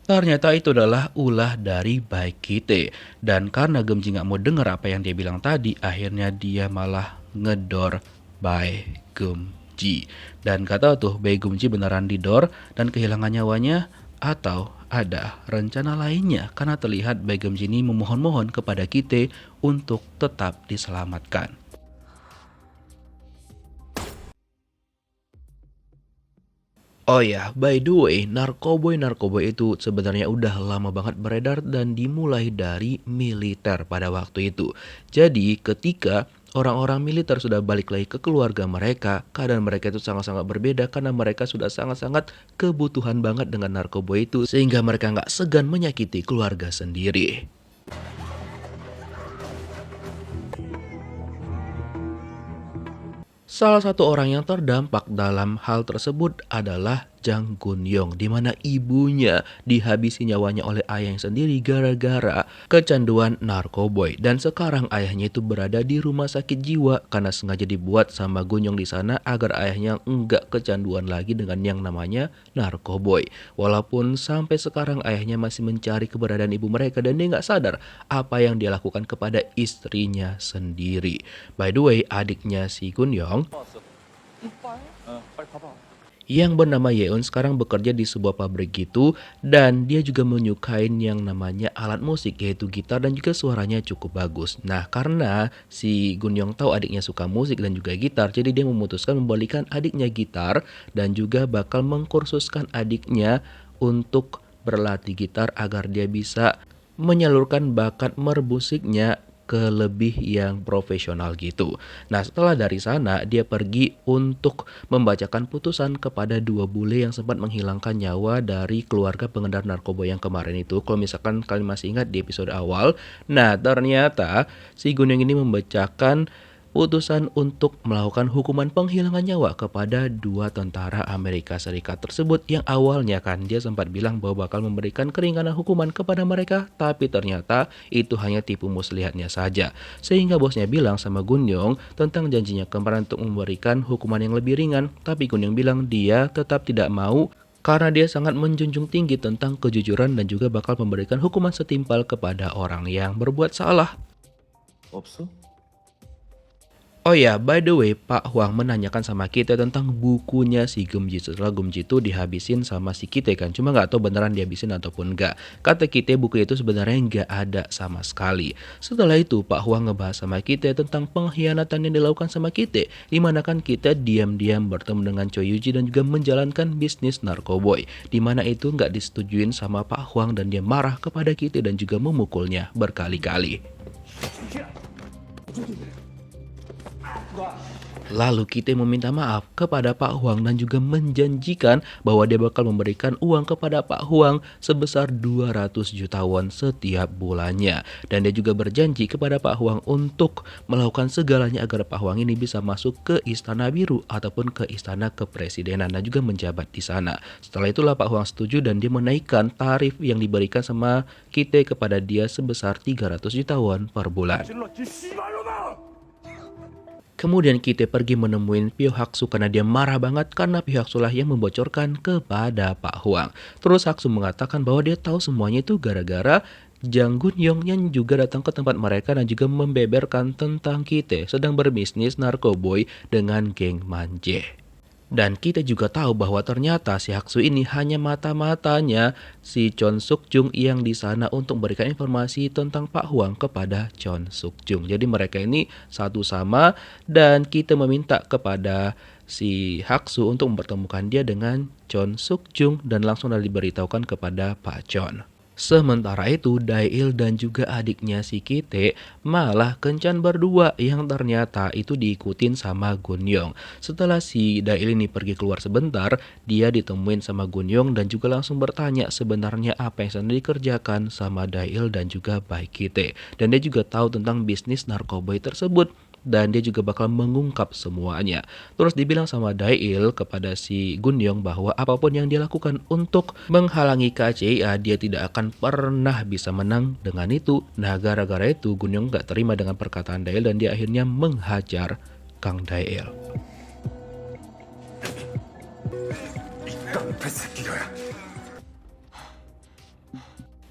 Ternyata itu adalah ulah dari Baekhyun. Dan karena Gemji nggak mau dengar apa yang dia bilang tadi, akhirnya dia malah ngedor Baekhyun. Dan kata tuh Baekhyun beneran didor dan kehilangan nyawanya, atau ada rencana lainnya, karena terlihat Baekhyun ini memohon-mohon kepada kita untuk tetap diselamatkan. Oh ya, by the way, narkoboy itu sebenarnya udah lama banget beredar dan dimulai dari militer pada waktu itu. Jadi ketika orang-orang militer sudah balik lagi ke keluarga mereka, keadaan mereka itu sangat-sangat berbeda karena mereka sudah sangat-sangat kebutuhan banget dengan narkoboy itu, sehingga mereka nggak segan menyakiti keluarga sendiri. Salah satu orang yang terdampak dalam hal tersebut adalah Jang Gun-yong, di mana ibunya dihabisi nyawanya oleh ayahnya sendiri gara-gara kecanduan narkoboy. Dan sekarang ayahnya itu berada di rumah sakit jiwa karena sengaja dibuat sama Gun-yong di sana agar ayahnya enggak kecanduan lagi dengan yang namanya narkoboy. Walaupun sampai sekarang ayahnya masih mencari keberadaan ibu mereka dan dia nggak sadar apa yang dia lakukan kepada istrinya sendiri. By the way, adiknya si Gun-yong yang bernama Yeon sekarang bekerja di sebuah pabrik gitu, dan dia juga menyukai yang namanya alat musik yaitu gitar dan juga suaranya cukup bagus. Nah, karena si Gun-yong tahu adiknya suka musik dan juga gitar, jadi dia memutuskan membelikan adiknya gitar dan juga bakal mengkursuskan adiknya untuk berlatih gitar agar dia bisa menyalurkan bakat bermusiknya ke lebih yang profesional gitu. Nah, setelah dari sana dia pergi untuk membacakan putusan kepada dua bule yang sempat menghilangkan nyawa dari keluarga pengedar narkoba yang kemarin itu. Kalau misalkan kalian masih ingat di episode awal, nah ternyata si Gun-yong ini membacakan putusan untuk melakukan hukuman penghilangan nyawa kepada dua tentara Amerika Serikat tersebut, yang awalnya kan dia sempat bilang bahwa bakal memberikan keringanan hukuman kepada mereka, tapi ternyata itu hanya tipu muslihatnya saja. Sehingga bosnya bilang sama Gun-yong tentang janjinya kemarin untuk memberikan hukuman yang lebih ringan, tapi Gun-yong bilang dia tetap tidak mau karena dia sangat menjunjung tinggi tentang kejujuran dan juga bakal memberikan hukuman setimpal kepada orang yang berbuat salah. 없어? Oh ya, by the way, Pak Hwang menanyakan sama kita tentang bukunya si Gemji setelah Gemji itu dihabisin sama si kita kan. Cuma nggak tahu beneran dihabisin ataupun nggak. Kata kita buku itu sebenarnya nggak ada sama sekali. Setelah itu Pak Hwang ngebahas sama kita tentang pengkhianatan yang dilakukan sama kita. Dimana kan kita diam-diam bertemu dengan Choi Yuji dan juga menjalankan bisnis narkoboy. Dimana itu nggak disetujuin sama Pak Hwang dan dia marah kepada kita dan juga memukulnya berkali-kali. Lalu Kite meminta maaf kepada Pak Huang dan juga menjanjikan bahwa dia bakal memberikan uang kepada Pak Huang sebesar 200 juta won setiap bulannya. Dan dia juga berjanji kepada Pak Huang untuk melakukan segalanya agar Pak Huang ini bisa masuk ke Istana Biru ataupun ke Istana Kepresidenan dan juga menjabat di sana. Setelah itulah Pak Huang setuju dan dia menaikkan tarif yang diberikan sama Kite kepada dia sebesar 300 juta won per bulan. Kemudian Kite pergi menemuin Pyo Haksu karena dia marah banget karena Pyo Haksu lah yang membocorkan kepada Pak Huang. Terus Haksu mengatakan bahwa dia tahu semuanya itu gara-gara Jang Gun-yong yang juga datang ke tempat mereka dan juga membeberkan tentang Kite sedang berbisnis narkoboy dengan geng Manje. Dan kita juga tahu bahwa ternyata si Haksu ini hanya mata-matanya si Chon Suk Jung yang di sana untuk memberikan informasi tentang Pak Huang kepada Chon Suk Jung. Jadi mereka ini satu sama dan kita meminta kepada si Haksu untuk mempertemukan dia dengan Chon Suk Jung dan langsung diberitahukan kepada Pak Chon. Sementara itu, Dae-il dan juga adiknya si Kite malah kencan berdua yang ternyata itu diikutin sama Gun-yong. Setelah si Dae-il ini pergi keluar sebentar, dia ditemuin sama Gun-yong dan juga langsung bertanya sebenarnya apa yang sedang dikerjakan sama Dae-il dan juga Baek Kite. Dan dia juga tahu tentang bisnis narkoba tersebut. Dan dia juga bakal mengungkap semuanya. Terus dibilang sama Dae-il kepada si Gun-yong bahwa apapun yang dia lakukan untuk menghalangi KCIA, dia tidak akan pernah bisa menang dengan itu. Nah, gara-gara itu Gun-yong gak terima dengan perkataan Dae-il dan dia akhirnya menghajar Kang Dae-il.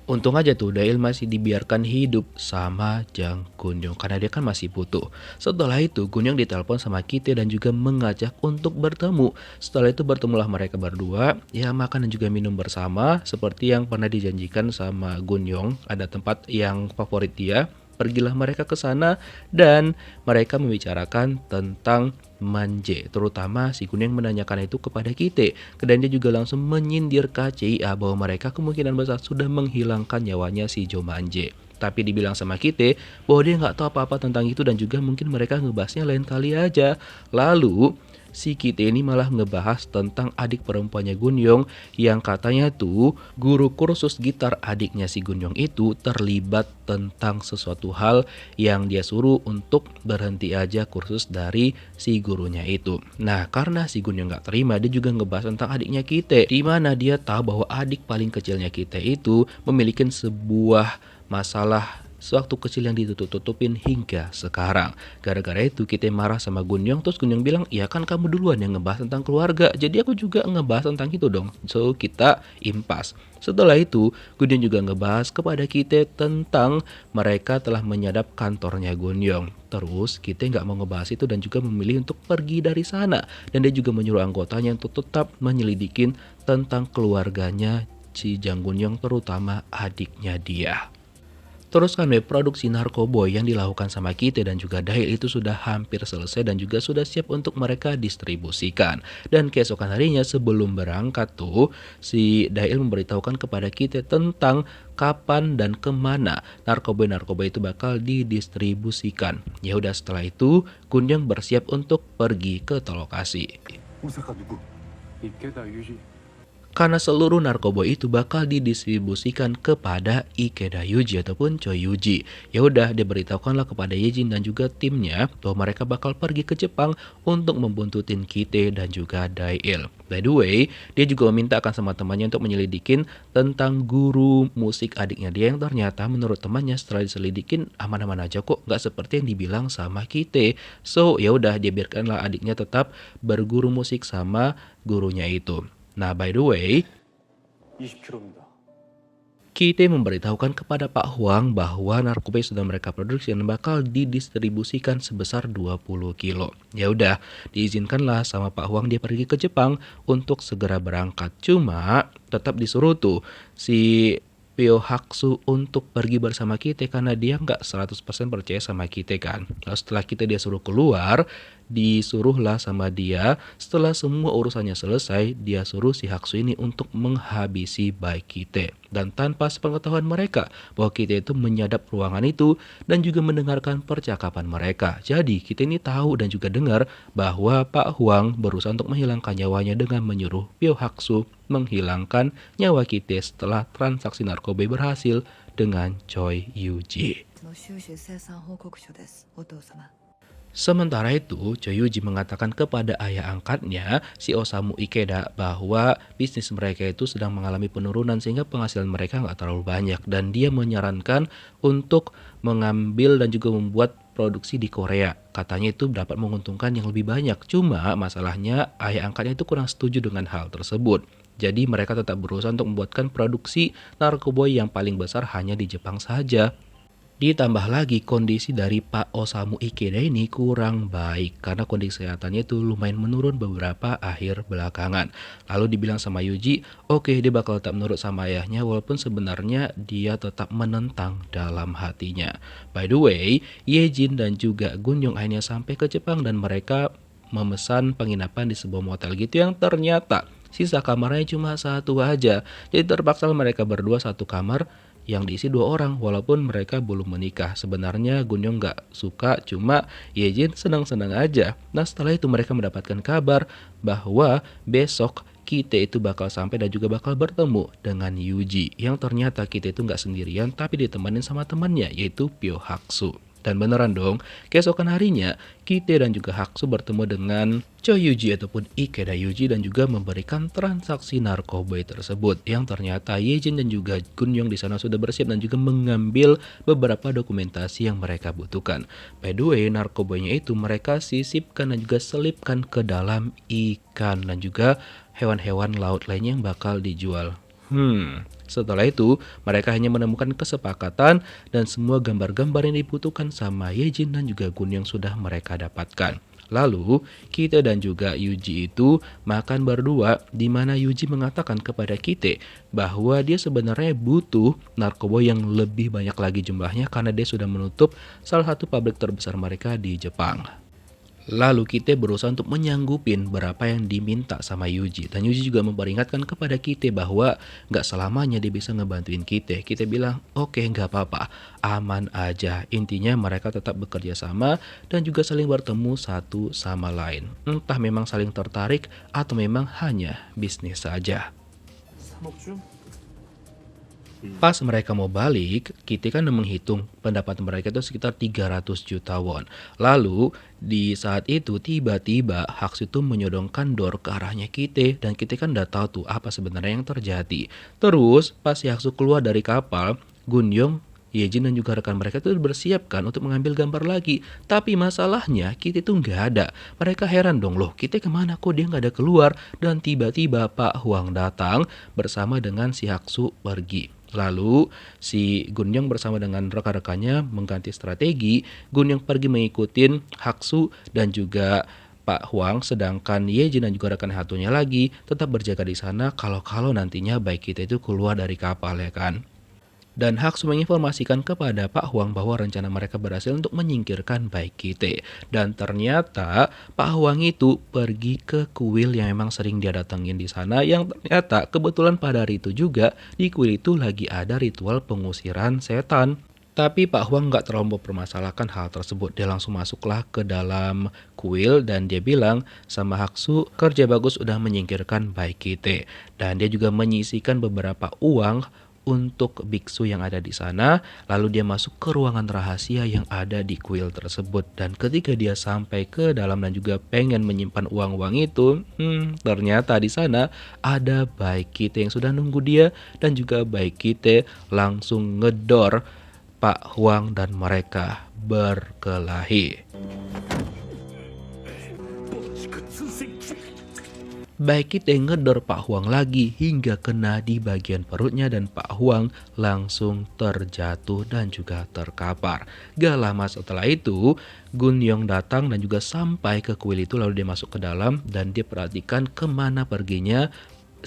Untung aja tuh Dae-il masih dibiarkan hidup sama Jang Gun-yong karena dia kan masih butuh. Setelah itu Gun-yong ditelepon sama Kite dan juga mengajak untuk bertemu. Setelah itu bertemulah mereka berdua, ya makan dan juga minum bersama seperti yang pernah dijanjikan sama Gun-yong. Ada tempat yang favorit dia. Pergilah mereka ke sana dan mereka membicarakan tentang Manje. Terutama si Gun-yong menanyakan itu kepada Kite. Dan dia juga langsung menyindir KCIA bahwa mereka kemungkinan besar sudah menghilangkan nyawanya si Jo Manje. Tapi dibilang sama Kite bahwa dia nggak tahu apa-apa tentang itu dan juga mungkin mereka ngebahasnya lain kali aja. Lalu si Kite ini malah ngebahas tentang adik perempuannya Gun-yong yang katanya tuh guru kursus gitar adiknya si Gun-yong itu terlibat tentang sesuatu hal yang dia suruh untuk berhenti aja kursus dari si gurunya itu. Nah, karena si Gun-yong gak terima, dia juga ngebahas tentang adiknya Kite, di mana dia tahu bahwa adik paling kecilnya Kite itu memiliki sebuah masalah sewaktu kecil yang ditutup-tutupin hingga sekarang. Gara-gara itu kita marah sama Gun-yong. Terus Gun-yong bilang, ya kan kamu duluan yang ngebahas tentang keluarga, jadi aku juga ngebahas tentang itu dong. So kita impas. Setelah itu Gun-yong juga ngebahas kepada kita tentang mereka telah menyadap kantornya Gun-yong. Terus kita nggak mau ngebahas itu dan juga memilih untuk pergi dari sana. Dan dia juga menyuruh anggotanya untuk tetap menyelidikin tentang keluarganya si Jang Gun-yong, terutama adiknya dia. Terus kan produksi narkoboy yang dilakukan sama Kite dan juga Dae-il itu sudah hampir selesai dan juga sudah siap untuk mereka distribusikan. Dan keesokan harinya sebelum berangkat tuh, si Dae-il memberitahukan kepada Kite tentang kapan dan kemana narkoba-narkoba itu bakal didistribusikan. Ya udah, setelah itu Gun-yong bersiap untuk pergi ke lokasi. Karena seluruh narkoba itu bakal didistribusikan kepada Ikeda Yuji ataupun Choi Yuji. Ya udah, diberitahukanlah kepada Yejin dan juga timnya bahwa mereka bakal pergi ke Jepang untuk membuntutin Kite dan juga Dae-il. By the way, dia juga meminta akan sama temannya untuk menyelidikin tentang guru musik adiknya dia yang ternyata menurut temannya setelah diselidikin aman-aman aja kok, nggak seperti yang dibilang sama Kite. So ya udah, dia biarkanlah adiknya tetap berguru musik sama gurunya itu. Nah, by the way, 20kg입니다. Kite memberitahukan kepada Pak Huang bahwa narkoba yang sudah mereka produksi dan bakal didistribusikan sebesar 20 kilo. Ya udah, diizinkanlah sama Pak Huang dia pergi ke Jepang untuk segera berangkat. Cuma tetap disuruh tuh si Pyo Haksu untuk pergi bersama Kite karena dia nggak 100% percaya sama Kite kan. Lalu setelah Kite dia suruh keluar, disuruhlah sama dia, setelah semua urusannya selesai, dia suruh si Haksu ini untuk menghabisi baik Kite. Dan tanpa sepengetahuan mereka bahwa Kite itu menyadap ruangan itu dan juga mendengarkan percakapan mereka. Jadi kita ini tahu dan juga dengar bahwa Pak Huang berusaha untuk menghilangkan nyawanya dengan menyuruh Pyo Haksu menghilangkan nyawa Kite setelah transaksi narkoba berhasil dengan Choi Yuji. の収支生産報告書です、お父様。 Sementara itu, Choi Yuji mengatakan kepada ayah angkatnya, si Osamu Ikeda, bahwa bisnis mereka itu sedang mengalami penurunan sehingga penghasilan mereka nggak terlalu banyak. Dan dia menyarankan untuk mengambil dan juga membuat produksi di Korea. Katanya itu dapat menguntungkan yang lebih banyak. Cuma masalahnya ayah angkatnya itu kurang setuju dengan hal tersebut. Jadi mereka tetap berusaha untuk membuatkan produksi narkoba yang paling besar hanya di Jepang saja. Ditambah lagi kondisi dari Pak Osamu Ikeda ini kurang baik karena kondisi kesehatannya itu lumayan menurun beberapa akhir belakangan. Lalu dibilang sama Yuji, oke, dia bakal tetap menurut sama ayahnya walaupun sebenarnya dia tetap menentang dalam hatinya. By the way, Yejin dan juga Gunyong akhirnya sampai ke Jepang dan mereka memesan penginapan di sebuah motel gitu yang ternyata sisa kamarnya cuma satu aja. Jadi terpaksa mereka berdua satu kamar yang diisi 2 orang walaupun mereka belum menikah. Sebenarnya Gunyong gak suka, cuma Yejin senang-senang aja. Nah setelah itu mereka mendapatkan kabar bahwa besok Kite itu bakal sampai dan juga bakal bertemu dengan Yuji. Yang ternyata Kite itu gak sendirian tapi ditemenin sama temannya yaitu Pyo Haksu. Dan beneran dong, keesokan harinya Kite dan juga Haksu bertemu dengan Choi Yuji ataupun Ikeda Yuji dan juga memberikan transaksi narkoba tersebut. Yang ternyata Yejin dan juga Gunyong di sana sudah bersiap dan juga mengambil beberapa dokumentasi yang mereka butuhkan. By the way, narkobanya itu mereka sisipkan dan juga selipkan ke dalam ikan dan juga hewan-hewan laut lainnya yang bakal dijual. Setelah itu, mereka hanya menemukan kesepakatan dan semua gambar-gambar yang dibutuhkan sama Yejin dan juga Gunyong sudah mereka dapatkan. Lalu, Kite dan juga Yuji itu makan berdua di mana Yuji mengatakan kepada Kite bahwa dia sebenarnya butuh narkoba yang lebih banyak lagi jumlahnya karena dia sudah menutup salah satu pabrik terbesar mereka di Jepang. Lalu Kite berusaha untuk menyanggupin berapa yang diminta sama Yuji. Dan Yuji juga memperingatkan kepada Kite bahwa gak selamanya dia bisa ngebantuin Kite. Kite bilang, oke, gak apa-apa, aman aja. Intinya mereka tetap bekerja sama dan juga saling bertemu satu sama lain. Entah memang saling tertarik atau memang hanya bisnis saja. Pas mereka mau balik, Kite kan udah menghitung pendapatan mereka itu sekitar 300 juta won. Lalu di saat itu tiba-tiba Haksu itu menyodongkan door ke arahnya Kite dan Kite kan udah tahu tuh apa sebenarnya yang terjadi. Terus pas si Haksu keluar dari kapal, Gunyong, Yejin dan juga rekan mereka itu bersiapkan untuk mengambil gambar lagi. Tapi masalahnya Kite itu nggak ada. Mereka heran dong, loh Kite kemana kok dia nggak ada keluar. Dan tiba-tiba Pak Huang datang bersama dengan si Haksu pergi. Lalu si Gunyong bersama dengan rekan-rekannya mengganti strategi. Gunyong pergi mengikuti Haksu dan juga Pak Huang, sedangkan Yejin dan juga rekan satunya lagi tetap berjaga di sana kalau nantinya baik kita itu keluar dari kapal ya kan. Dan Haksu menginformasikan kepada Pak Huang bahwa rencana mereka berhasil untuk menyingkirkan baik Kite. Dan ternyata Pak Huang itu pergi ke kuil yang memang sering dia datengin di sana. Yang ternyata kebetulan pada hari itu juga di kuil itu lagi ada ritual pengusiran setan. Tapi Pak Huang gak terlalu mempermasalahkan hal tersebut. Dia langsung masuklah ke dalam kuil dan dia bilang sama Haksu, kerja bagus udah menyingkirkan baik Kite. Dan dia juga menyisikan beberapa uang untuk biksu yang ada di sana. Lalu dia masuk ke ruangan rahasia yang ada di kuil tersebut. Dan ketika dia sampai ke dalam dan juga pengen menyimpan uang-uang itu, ternyata di sana ada baik Kite yang sudah nunggu dia. Dan juga baik Kite langsung ngedor Pak Huang dan mereka berkelahi. Baik Kite ngedor Pak Huang lagi hingga kena di bagian perutnya dan Pak Huang langsung terjatuh dan juga terkapar. Gak lama setelah itu, Gunyong datang dan juga sampai ke kuil itu lalu dia masuk ke dalam dan dia perhatikan kemana perginya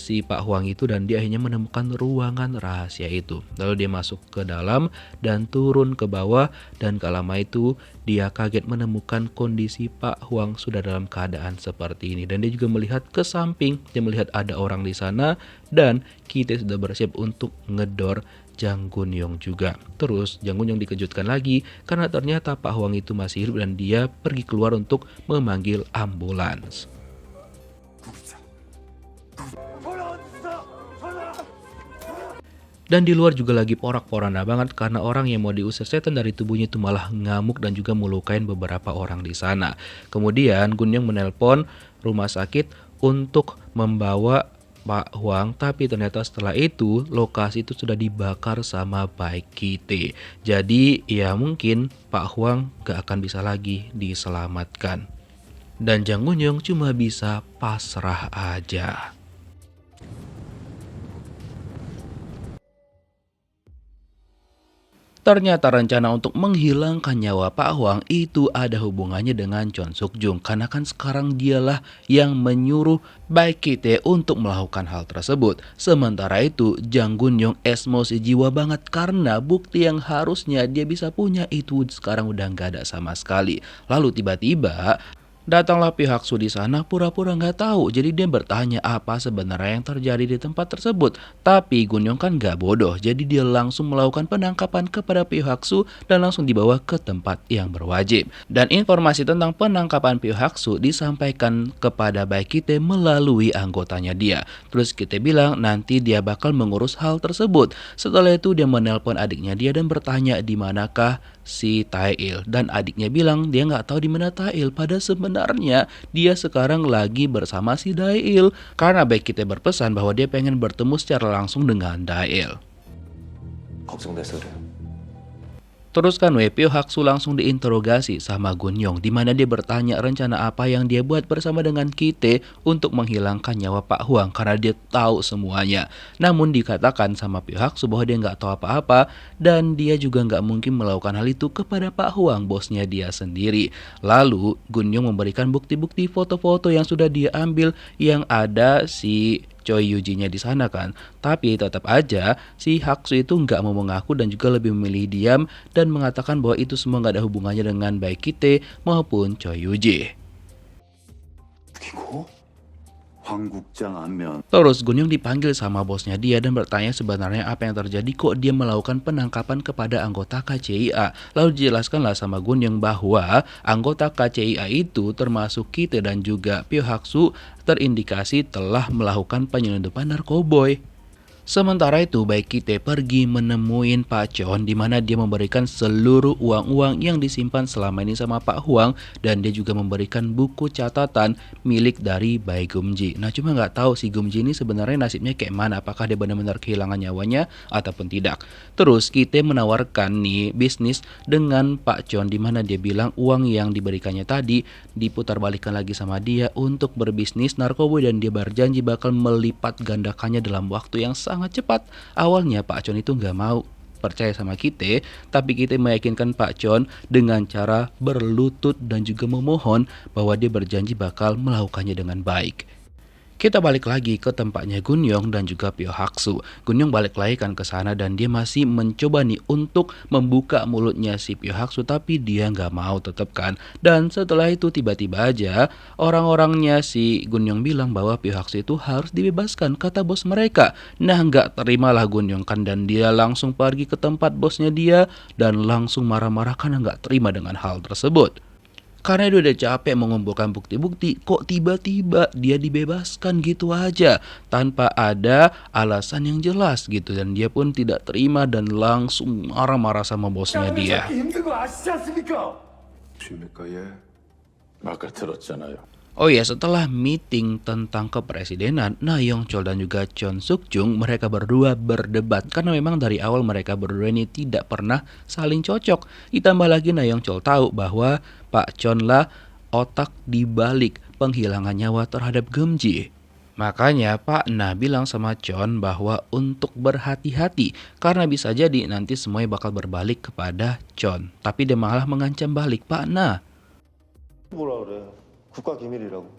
si Pak Huang itu dan dia akhirnya menemukan ruangan rahasia itu. Lalu dia masuk ke dalam dan turun ke bawah, dan gak lama itu dia kaget menemukan kondisi Pak Huang sudah dalam keadaan seperti ini. Dan dia juga melihat ke samping, dia melihat ada orang di sana dan kita sudah bersiap untuk ngedor Jang Gun-yong juga. Terus Jang Gun-yong dikejutkan lagi karena ternyata Pak Huang itu masih hidup dan dia pergi keluar untuk memanggil ambulans. Dan di luar juga lagi porak-poranda banget karena orang yang mau diusir setan dari tubuhnya itu malah ngamuk dan juga melukain beberapa orang di sana. Kemudian Gun-yong menelpon rumah sakit untuk membawa Pak Huang, tapi ternyata setelah itu lokasi itu sudah dibakar sama Baek Ki-tae. Jadi ya mungkin Pak Huang gak akan bisa lagi diselamatkan. Dan Jang Gun-yong cuma bisa pasrah aja. Ternyata rencana untuk menghilangkan nyawa Pak Huang itu ada hubungannya dengan Chon Suk Jung, karena kan sekarang dialah yang menyuruh Baek Ki-tae untuk melakukan hal tersebut. Sementara itu Jang Gun-yong emosi jiwa banget karena bukti yang harusnya dia bisa punya itu sekarang udah gak ada sama sekali. Lalu tiba-tiba datanglah pihak Su di sana pura-pura nggak tahu. Jadi dia bertanya apa sebenarnya yang terjadi di tempat tersebut. Tapi Gun-yong kan nggak bodoh. Jadi dia langsung melakukan penangkapan kepada pihak Su dan langsung dibawa ke tempat yang berwajib. Dan informasi tentang penangkapan pihak Su disampaikan kepada Baek Ki-tae melalui anggotanya dia. Terus kita bilang nanti dia bakal mengurus hal tersebut. Setelah itu dia menelpon adiknya dia dan bertanya di manakah si Tae-il, dan adiknya bilang dia nggak tahu di mana Tae-il. Pada sebenarnya dia sekarang lagi bersama si Tae-il karena Baek Ki-tae berpesan bahwa dia pengen bertemu secara langsung dengan Tae-il. Terus kan Pyo Hak-su langsung diinterogasi sama Gun-yong, di mana dia bertanya rencana apa yang dia buat bersama dengan Ki-tae untuk menghilangkan nyawa Pak Huang karena dia tahu semuanya. Namun dikatakan sama Pyo Hak-su bahwa dia nggak tahu apa-apa dan dia juga nggak mungkin melakukan hal itu kepada Pak Huang, bosnya dia sendiri. Lalu Gun-yong memberikan bukti-bukti foto-foto yang sudah dia ambil yang ada si Choi Yuji-nya di sana kan. Tapi tetap aja si Hak-su itu nggak mau mengaku dan juga lebih memilih diam dan mengatakan bahwa itu semua nggak ada hubungannya dengan Baek Ki-tae maupun Choi Yuji. Terus Gun-yong dipanggil sama bosnya dia dan bertanya sebenarnya apa yang terjadi kok dia melakukan penangkapan kepada anggota KCIA. Lalu dijelaskanlah sama Gun-yong bahwa anggota KCIA itu termasuk Ki-tae dan juga Pyo Hak-su terindikasi telah melakukan penyelundupan narkoboy. Sementara itu Baek Ki-tae pergi menemuin Pak Chon di mana dia memberikan seluruh uang-uang yang disimpan selama ini sama Pak Huang dan dia juga memberikan buku catatan milik dari Baek Gumji. Nah cuma nggak tahu si Gumji ini sebenarnya nasibnya kayak mana, apakah dia benar-benar kehilangan nyawanya ataupun tidak. Terus Ki-tae menawarkan nih bisnis dengan Pak Chon di mana dia bilang uang yang diberikannya tadi diputar balikan lagi sama dia untuk berbisnis narkoba dan dia berjanji bakal melipat gandakannya dalam waktu yang sangat cepat. Awalnya Pak Chon itu nggak mau percaya sama Ki-tae, tapi Ki-tae meyakinkan Pak Chon dengan cara berlutut dan juga memohon bahwa dia berjanji bakal melakukannya dengan baik. Kita balik lagi ke tempatnya Gun-yong dan juga Pyo Hak-su. Gun-yong balik lagi kan ke sana dan dia masih mencoba nih untuk membuka mulutnya si Pyo Hak-su, tapi dia nggak mau tetep kan. Dan setelah itu tiba-tiba aja orang-orangnya si Gun-yong bilang bahwa Pyo Hak-su itu harus dibebaskan kata bos mereka. Nah nggak terimalah Gun-yong kan dan dia langsung pergi ke tempat bosnya dia dan langsung marah-marah karena nggak terima dengan hal tersebut. Karena dia udah capek mengumpulkan bukti-bukti, kok tiba-tiba dia dibebaskan gitu aja tanpa ada alasan yang jelas gitu. Dan dia pun tidak terima dan langsung marah-marah sama bosnya dia. 아까 들었잖아요. Oh ya, setelah meeting tentang kepresidenan, Na Yong-chol dan juga Chon Suk Jung mereka berdua berdebat karena memang dari awal mereka berdua ini tidak pernah saling cocok. Ditambah lagi Na Yong-chol tahu bahwa Pak Chon lah otak dibalik penghilangan nyawa terhadap Geumji. Makanya Pak Na bilang sama Chon bahwa untuk berhati-hati karena bisa jadi nanti semuanya bakal berbalik kepada Chon. Tapi dia malah mengancam balik Pak Na. 뭐라 그래? 국가 기밀이라고.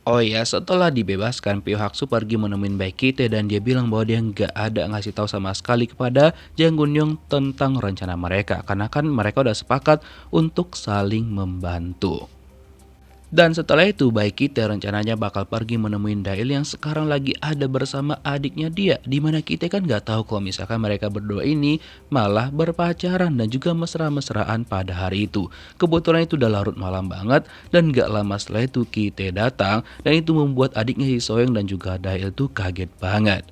Oh ya, setelah dibebaskan, pihak Su pergi menemuin Baek Ki-tae dan dia bilang bahwa dia nggak ada ngasih tahu sama sekali kepada Jang Gun-yong tentang rencana mereka, karena kan mereka udah sepakat untuk saling membantu. Dan setelah itu Baek Ki-tae rencananya bakal pergi menemuin Dail yang sekarang lagi ada bersama adiknya dia, dimana kita kan nggak tahu kalau misalkan mereka berdua ini malah berpacaran dan juga mesra-mesraan pada hari itu. Kebetulan itu udah larut malam banget dan nggak lama setelah itu Ki-tae datang dan itu membuat adiknya Si Soyoung dan juga Dail tuh kaget banget.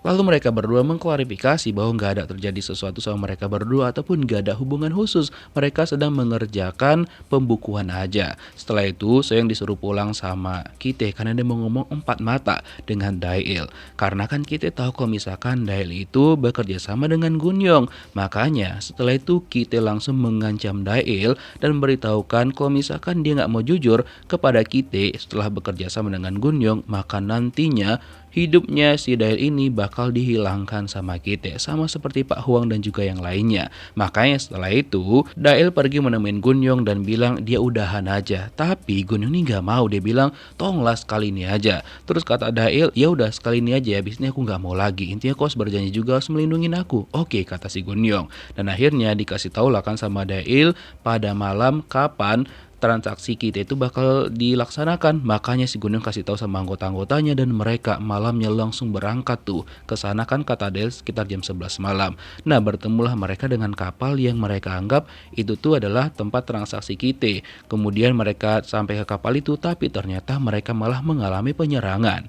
Lalu mereka berdua mengklarifikasi bahwa nggak ada terjadi sesuatu sama mereka berdua ataupun nggak ada hubungan khusus. Mereka sedang mengerjakan pembukuan aja. Setelah itu, Soyoung disuruh pulang sama Ki-tae karena dia mau ngomong empat mata dengan Dail. Karena kan Ki-tae tahu kalau misalkan Dail itu bekerja sama dengan Gun-yong. Makanya setelah itu Ki-tae langsung mengancam Dail dan memberitahukan kalau misalkan dia nggak mau jujur kepada Ki-tae setelah bekerja sama dengan Gun-yong, maka nantinya hidupnya si Dail ini bakal dihilangkan sama Ki-tae, sama seperti Pak Hwang dan juga yang lainnya. Makanya setelah itu Dail pergi menemuin Gun-yong dan bilang dia udahan aja. Tapi Gun-yong ini nggak mau, dia bilang tolonglah sekali ini aja. Terus kata Dail, ya udah sekali ini aja, habis ini aku nggak mau lagi. Intinya kau harus berjanji juga harus melindungi aku. Oke, kata si Gun-yong. Dan akhirnya dikasih tahu lah kan sama Dail pada malam kapan transaksi Ki-tae itu bakal dilaksanakan. Makanya si Gun-yong kasih tahu sama anggota-anggotanya dan mereka malamnya langsung berangkat tuh ke sana kan kata Dail sekitar jam 11 malam. Nah, bertemulah mereka dengan kapal yang mereka anggap itu tuh adalah tempat transaksi Ki-tae. Kemudian mereka sampai ke kapal itu tapi ternyata mereka malah mengalami penyerangan.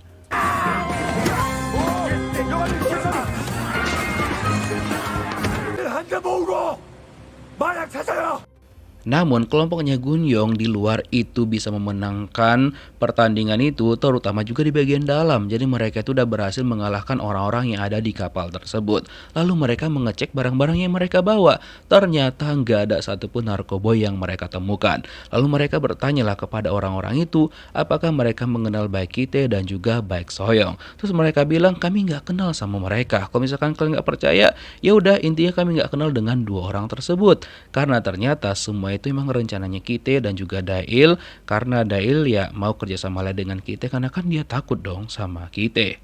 Namun kelompoknya Gun-yong di luar itu bisa memenangkan pertandingan itu, terutama juga di bagian dalam. Jadi mereka itu udah berhasil mengalahkan orang-orang yang ada di kapal tersebut. Lalu mereka mengecek barang-barang yang mereka bawa. Ternyata nggak ada satupun narkoboy yang mereka temukan. Lalu mereka bertanyalah kepada orang-orang itu apakah mereka mengenal Baek Ki-tae dan juga Baek Soyoung. Terus mereka bilang kami nggak kenal sama mereka. Kalau misalkan kalian nggak percaya, ya udah intinya kami nggak kenal dengan dua orang tersebut. Karena ternyata semua itu emang rencananya Ki-tae dan juga Dail, karena Dail ya mau kerjasama lah dengan Ki-tae karena kan dia takut dong sama Ki-tae.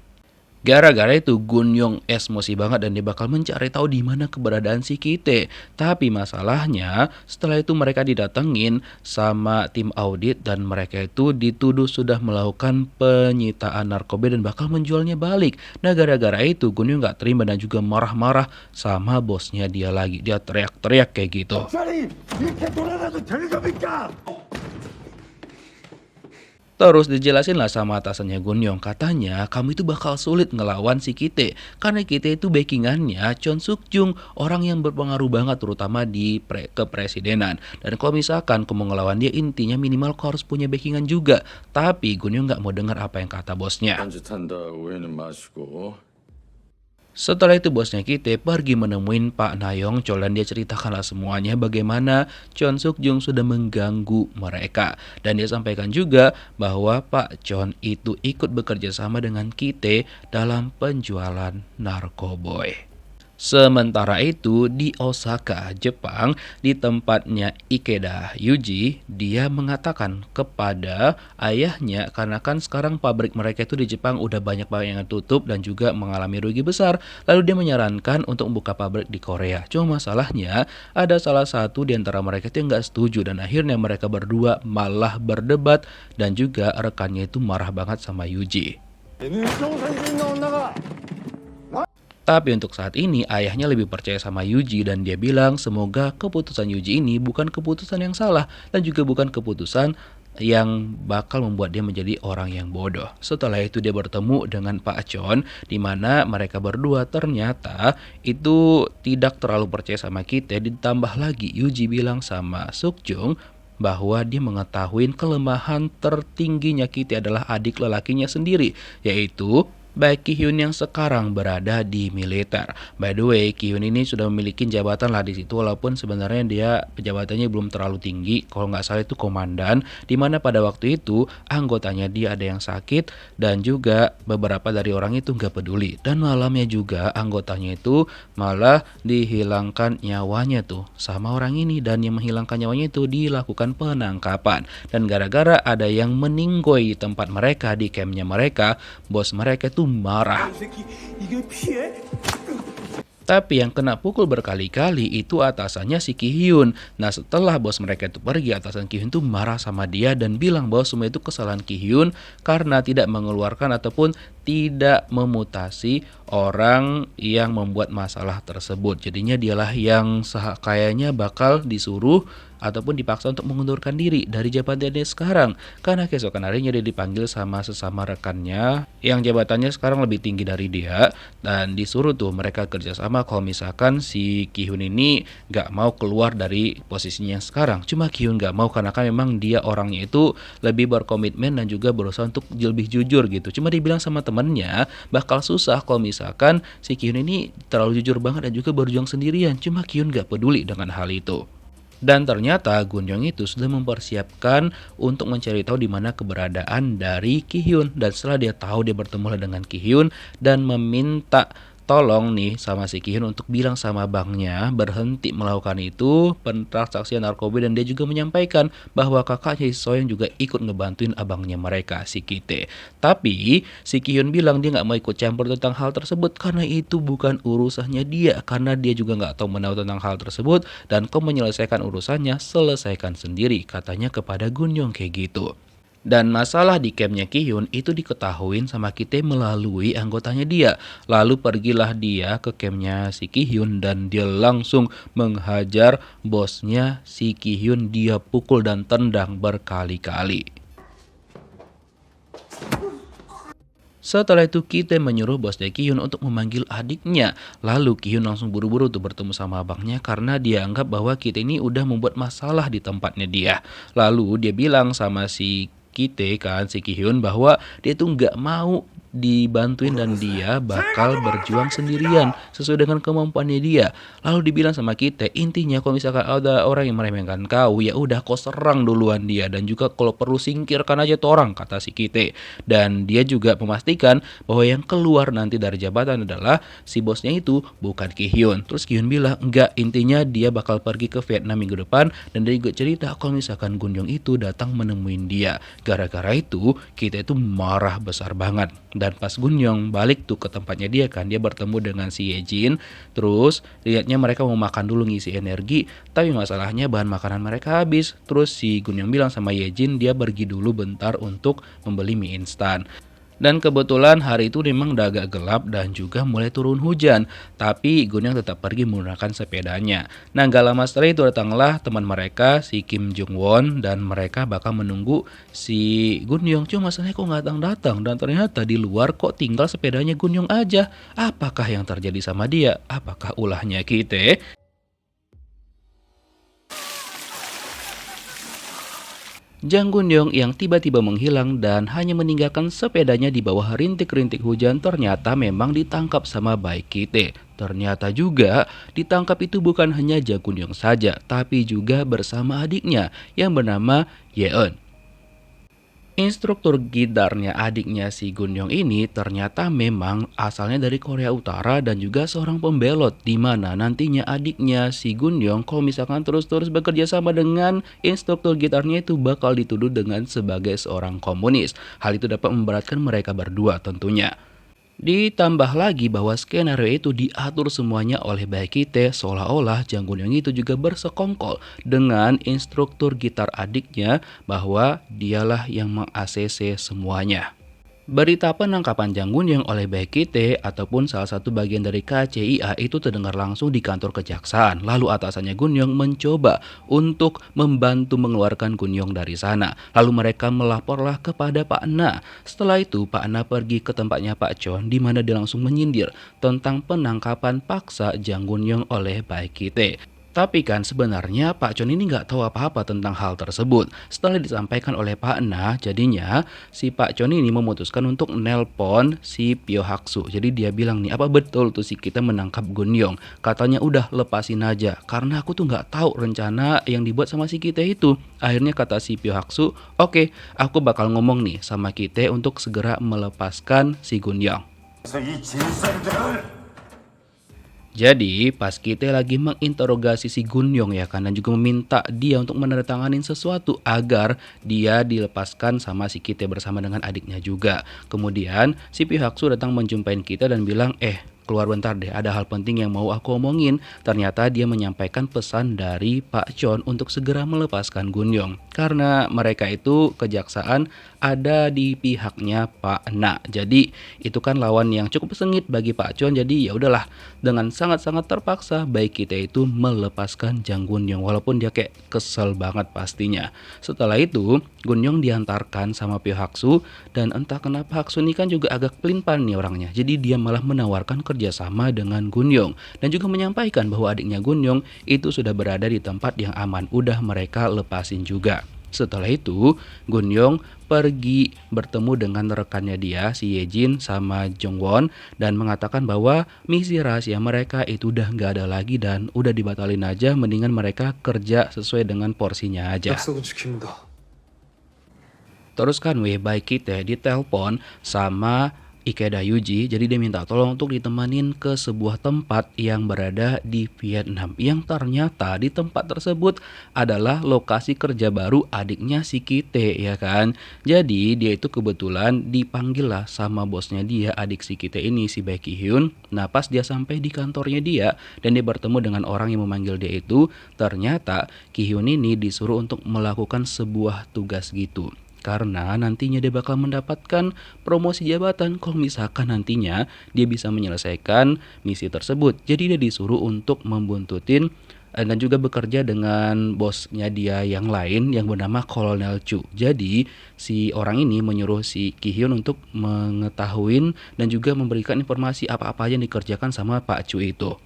Gara-gara itu Gun-yong emosi banget dan dia bakal mencari tahu di mana keberadaan si Ki-tae. Tapi masalahnya setelah itu mereka didatengin sama tim audit dan mereka itu dituduh sudah melakukan penyitaan narkoba dan bakal menjualnya balik. Nah, gara-gara itu Gun-yong nggak terima dan juga marah-marah sama bosnya dia lagi. Dia teriak-teriak kayak gitu. Terus dijelasin lah sama atasannya Gun-yong, katanya kamu itu bakal sulit ngelawan si Ki-tae karena Ki-tae itu backingannya Chon Suk-jung, orang yang berpengaruh banget terutama di kepresidenan. Dan kalau misalkan kamu ngelawan dia intinya minimal kau harus punya backingan juga. Tapi Gun-yong nggak mau dengar apa yang kata bosnya. 딴짓한다 오해는 마시고. Setelah itu bosnya Ki-tae pergi menemuin Pak Na-yong Chol dan dia ceritakanlah semuanya bagaimana Chon Suk-jung sudah mengganggu mereka. Dan dia sampaikan juga bahwa Pak Chon itu ikut bekerja sama dengan Ki-tae dalam penjualan narkoboy. Sementara itu di Osaka, Jepang, di tempatnya Ikeda Yuji, dia mengatakan kepada ayahnya karena kan sekarang pabrik mereka itu di Jepang udah banyak banget yang tutup dan juga mengalami rugi besar. Lalu dia menyarankan untuk membuka pabrik di Korea. Cuma masalahnya ada salah satu di antara mereka itu yang nggak setuju dan akhirnya mereka berdua malah berdebat dan juga rekannya itu marah banget sama Yuji. Tapi untuk saat ini ayahnya lebih percaya sama Yuji dan dia bilang semoga keputusan Yuji ini bukan keputusan yang salah dan juga bukan keputusan yang bakal membuat dia menjadi orang yang bodoh. Setelah itu dia bertemu dengan Pak Chon di mana mereka berdua ternyata itu tidak terlalu percaya sama Ki-tae. Ditambah lagi Yuji bilang sama Suk-jung bahwa dia mengetahui kelemahan tertingginya Ki-tae adalah adik lelakinya sendiri, yaitu Baik Ki Hyun yang sekarang berada di militer. By the way, Ki Hyun ini sudah memiliki jabatan lah di situ, walaupun sebenarnya dia jabatannya belum terlalu tinggi. Kalau nggak salah itu komandan, di mana pada waktu itu anggotanya dia ada yang sakit dan juga beberapa dari orang itu nggak peduli. Dan malamnya juga anggotanya itu malah dihilangkan nyawanya tuh sama orang ini, dan yang menghilangkan nyawanya itu dilakukan penangkapan. Dan gara-gara ada yang meninggoy di tempat mereka, di campnya mereka, bos mereka itu marah. Tapi yang kena pukul berkali-kali itu atasannya si Ki Hyun. Nah setelah bos mereka itu pergi, atasan Ki Hyun itu marah sama dia dan bilang bahwa semua itu kesalahan Ki Hyun karena tidak mengeluarkan ataupun tidak memutasi orang yang membuat masalah tersebut. Jadinya dialah yang kayaknya bakal disuruh ataupun dipaksa untuk mengundurkan diri dari jabatannya sekarang, karena keesokan harinya dia dipanggil sama sesama rekannya yang jabatannya sekarang lebih tinggi dari dia, dan disuruh tuh mereka kerjasama kalau misalkan si Ki Hyun ini gak mau keluar dari posisinya sekarang. Cuma Ki Hyun gak mau karena kan memang dia orangnya itu lebih berkomitmen dan juga berusaha untuk lebih jujur gitu. Cuma dibilang sama temennya bakal susah kalau misalkan si Ki Hyun ini terlalu jujur banget dan juga berjuang sendirian. Cuma Ki Hyun gak peduli dengan hal itu. Dan ternyata Gun-young itu sudah mempersiapkan untuk mencari tahu di mana keberadaan dari Ki Hyun. Dan setelah dia tahu, dia bertemu dengan Ki Hyun dan meminta tolong nih sama si Ki Hyun untuk bilang sama banknya berhenti melakukan itu pentransaksian narkoba, dan dia juga menyampaikan bahwa kakaknya Si Soyoung juga ikut ngebantuin abangnya mereka si Kite. Tapi si Ki Hyun bilang dia nggak mau ikut campur tentang hal tersebut karena itu bukan urusannya dia, karena dia juga nggak tahu menahu tentang hal tersebut, dan kau menyelesaikan urusannya selesaikan sendiri, katanya kepada Gun-young kayak gitu. Dan masalah di campnya Ki Hyun itu diketahuin sama Kite melalui anggotanya dia. Lalu pergilah dia ke campnya si Ki Hyun dan dia langsung menghajar bosnya si Ki Hyun. Dia pukul dan tendang berkali-kali. Setelah itu Kite menyuruh bosnya Ki Hyun untuk memanggil adiknya. Lalu Ki Hyun langsung buru-buru tuh bertemu sama abangnya karena dia anggap bahwa Kite ini udah membuat masalah di tempatnya dia. Lalu dia bilang sama si Kite kan, si Ki Hyun, bahwa dia tuh nggak mau dibantuin dan dia bakal berjuang sendirian sesuai dengan kemampuannya dia. Lalu dibilang sama Kite, intinya kalau misalkan ada orang yang meremehkan kau, ya udah kau serang duluan dia, dan juga kalau perlu singkirkan aja tuh orang, kata si Kite. Dan dia juga memastikan bahwa yang keluar nanti dari jabatan adalah si bosnya itu, bukan Ki Hyun. Terus Ki Hyun bilang enggak, intinya dia bakal pergi ke Vietnam minggu depan, dan dia juga cerita kalau misalkan Gun-young itu datang menemuin dia. Gara-gara itu Kite itu marah besar banget. Dan pas Gun-young balik tuh ke tempatnya dia kan, dia bertemu dengan si Yejin. Terus lihatnya mereka mau makan dulu ngisi energi, tapi masalahnya bahan makanan mereka habis. Terus si Gun-young bilang sama Yejin dia pergi dulu bentar untuk membeli mie instan. Dan kebetulan hari itu memang udah agak gelap dan juga mulai turun hujan. Tapi Gun-young tetap pergi menggunakan sepedanya. Nah gak lama setelah itu datanglah teman mereka si Kim Jung Won, dan mereka bakal menunggu si Gun-young. Cuma masalahnya kok gak datang-datang, dan ternyata di luar kok tinggal sepedanya Gun-young aja. Apakah yang terjadi sama dia? Apakah ulahnya Kite? Jang Gun-young yang tiba-tiba menghilang dan hanya meninggalkan sepedanya di bawah rintik-rintik hujan ternyata memang ditangkap sama Baek Kite. Ternyata juga ditangkap itu bukan hanya Jang Gun-young saja, tapi juga bersama adiknya yang bernama Yeon. Instruktur gitarnya adiknya si Gun-young ini ternyata memang asalnya dari Korea Utara dan juga seorang pembelot, di mana nantinya adiknya si Gun-young kalau misalkan terus-terus bekerja sama dengan instruktur gitarnya itu bakal dituduh dengan sebagai seorang komunis. Hal itu dapat memberatkan mereka berdua tentunya. Ditambah lagi bahwa skenario itu diatur semuanya oleh Baek Kite, seolah-olah Jang Gun-young itu juga bersekongkol dengan instruktur gitar adiknya bahwa dialah yang meng-ACC semuanya. Berita penangkapan Jang Gun-young oleh Baek Kite ataupun salah satu bagian dari KCIA itu terdengar langsung di kantor kejaksaan. Lalu atasannya Gun-young mencoba untuk membantu mengeluarkan Gun-young dari sana. Lalu mereka melaporlah kepada Pak Na. Setelah itu Pak Na pergi ke tempatnya Pak Chon, di mana dia langsung menyindir tentang penangkapan paksa Jang Gun-young oleh Baek Kite. Tapi kan sebenarnya Pak Chon ini nggak tahu apa-apa tentang hal tersebut. Setelah disampaikan oleh Pak Na, jadinya si Pak Chon ini memutuskan untuk nelpon si Pyo Haksu. Jadi dia bilang nih, apa betul tuh si kita menangkap Gunyong? Katanya udah lepasin aja, karena aku tuh nggak tahu rencana yang dibuat sama si kita itu. Akhirnya kata si Pyo Haksu, oke, aku bakal ngomong nih sama kita untuk segera melepaskan si Gunyong. Jadi pas kita lagi menginterogasi si Gunyong ya kan, dan juga meminta dia untuk menandatanganin sesuatu agar dia dilepaskan sama si kita bersama dengan adiknya juga. Kemudian si Pihaksu datang menjumpai kita dan bilang, keluar bentar deh, ada hal penting yang mau aku omongin. Ternyata dia menyampaikan pesan dari Pak Chon untuk segera melepaskan Gunyong. Karena mereka itu kejaksaan ada di pihaknya Pak Na. Jadi itu kan lawan yang cukup sengit bagi Pak Chon. Jadi ya udahlah, dengan sangat-sangat terpaksa baik kita itu melepaskan Jang Gunyong, walaupun dia kayak kesel banget pastinya. Setelah itu Gunyong diantarkan sama Pihaksu, dan entah kenapa Haksu ini kan juga agak pelin-pelan nih orangnya. Jadi dia malah menawarkan kerjasama dengan Gunyong dan juga menyampaikan bahwa adiknya Gunyong itu sudah berada di tempat yang aman, udah mereka lepasin juga. Setelah itu Gunyong pergi bertemu dengan rekannya dia, si Yejin sama Jongwon, dan mengatakan bahwa misi rahasia mereka itu udah nggak ada lagi dan udah dibatalin aja, mendingan mereka kerja sesuai dengan porsinya aja. 약속은 지킵니다. Terus kan baik kita ditelepon sama Ikeda Yuji, jadi dia minta tolong untuk ditemanin ke sebuah tempat yang berada di Vietnam, yang ternyata di tempat tersebut adalah lokasi kerja baru adiknya si Kite ya kan. Jadi dia itu kebetulan dipanggil lah sama bosnya dia, adik si Kite ini, si Baek Ki-hyun. Nah pas dia sampai di kantornya dia dan dia bertemu dengan orang yang memanggil dia itu, ternyata Ki-hyun ini disuruh untuk melakukan sebuah tugas gitu. Karena nantinya dia bakal mendapatkan promosi jabatan kalau misalkan nantinya dia bisa menyelesaikan misi tersebut. Jadi dia disuruh untuk membuntutin dan juga bekerja dengan bosnya dia yang lain yang bernama Kolonel Chu. Jadi si orang ini menyuruh si Ki-hyun untuk mengetahui dan juga memberikan informasi apa-apa yang dikerjakan sama Pak Chu itu.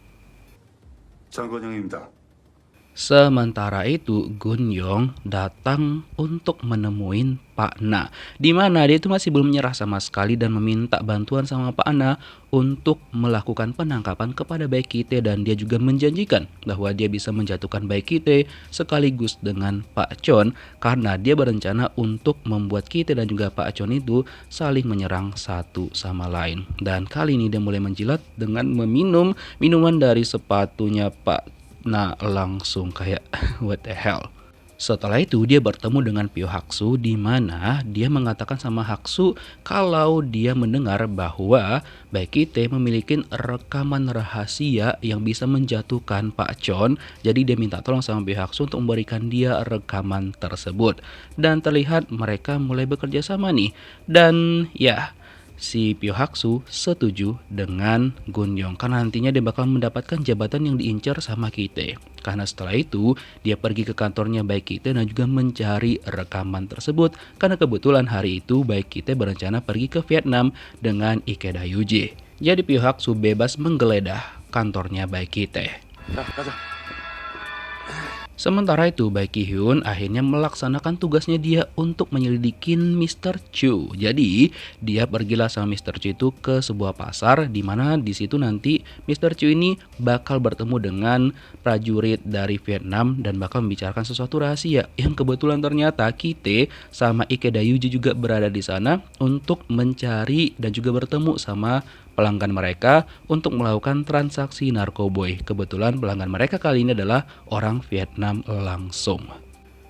장건영입니다. Sementara itu Gunyong datang untuk menemuin Pak Na, di mana dia itu masih belum menyerah sama sekali dan meminta bantuan sama Pak Na untuk melakukan penangkapan kepada Baek Ki-tae, dan dia juga menjanjikan bahwa dia bisa menjatuhkan Baek Ki-tae sekaligus dengan Pak Chon karena dia berencana untuk membuat Ki-tae dan juga Pak Chon itu saling menyerang satu sama lain. Dan kali ini dia mulai menjilat dengan meminum minuman dari sepatunya Pak Na langsung kayak what the hell. Setelah itu dia bertemu dengan Pyo Haksu, di mana dia mengatakan sama Haksu kalau dia mendengar bahwa Baek Ki-tae memiliki rekaman rahasia yang bisa menjatuhkan Pak Chon. Jadi dia minta tolong sama Pyo Haksu untuk memberikan dia rekaman tersebut. Dan terlihat mereka mulai bekerja sama nih. Dan ya, si Pyo Haksu setuju dengan Gunyong karena nantinya dia bakal mendapatkan jabatan yang diincar sama Ki-tae. Karena setelah itu dia pergi ke kantornya Baek Ki-tae dan juga mencari rekaman tersebut karena kebetulan hari itu Baek Ki-tae berencana pergi ke Vietnam dengan Ikeda Yuji. Jadi Pyo Haksu bebas menggeledah kantornya Baek Ki-tae. Sementara itu Baek Ki-hyun akhirnya melaksanakan tugasnya dia untuk menyelidikin Mr. Chu. Jadi dia pergilah sama Mr. Chu itu ke sebuah pasar, di mana di situ nanti Mr. Chu ini bakal bertemu dengan prajurit dari Vietnam dan bakal membicarakan sesuatu rahasia yang kebetulan ternyata Ki-tae sama Ikeda Yuji juga berada di sana untuk mencari dan juga bertemu sama pelanggan mereka untuk melakukan transaksi narkoboy. Kebetulan pelanggan mereka kali ini adalah orang Vietnam langsung.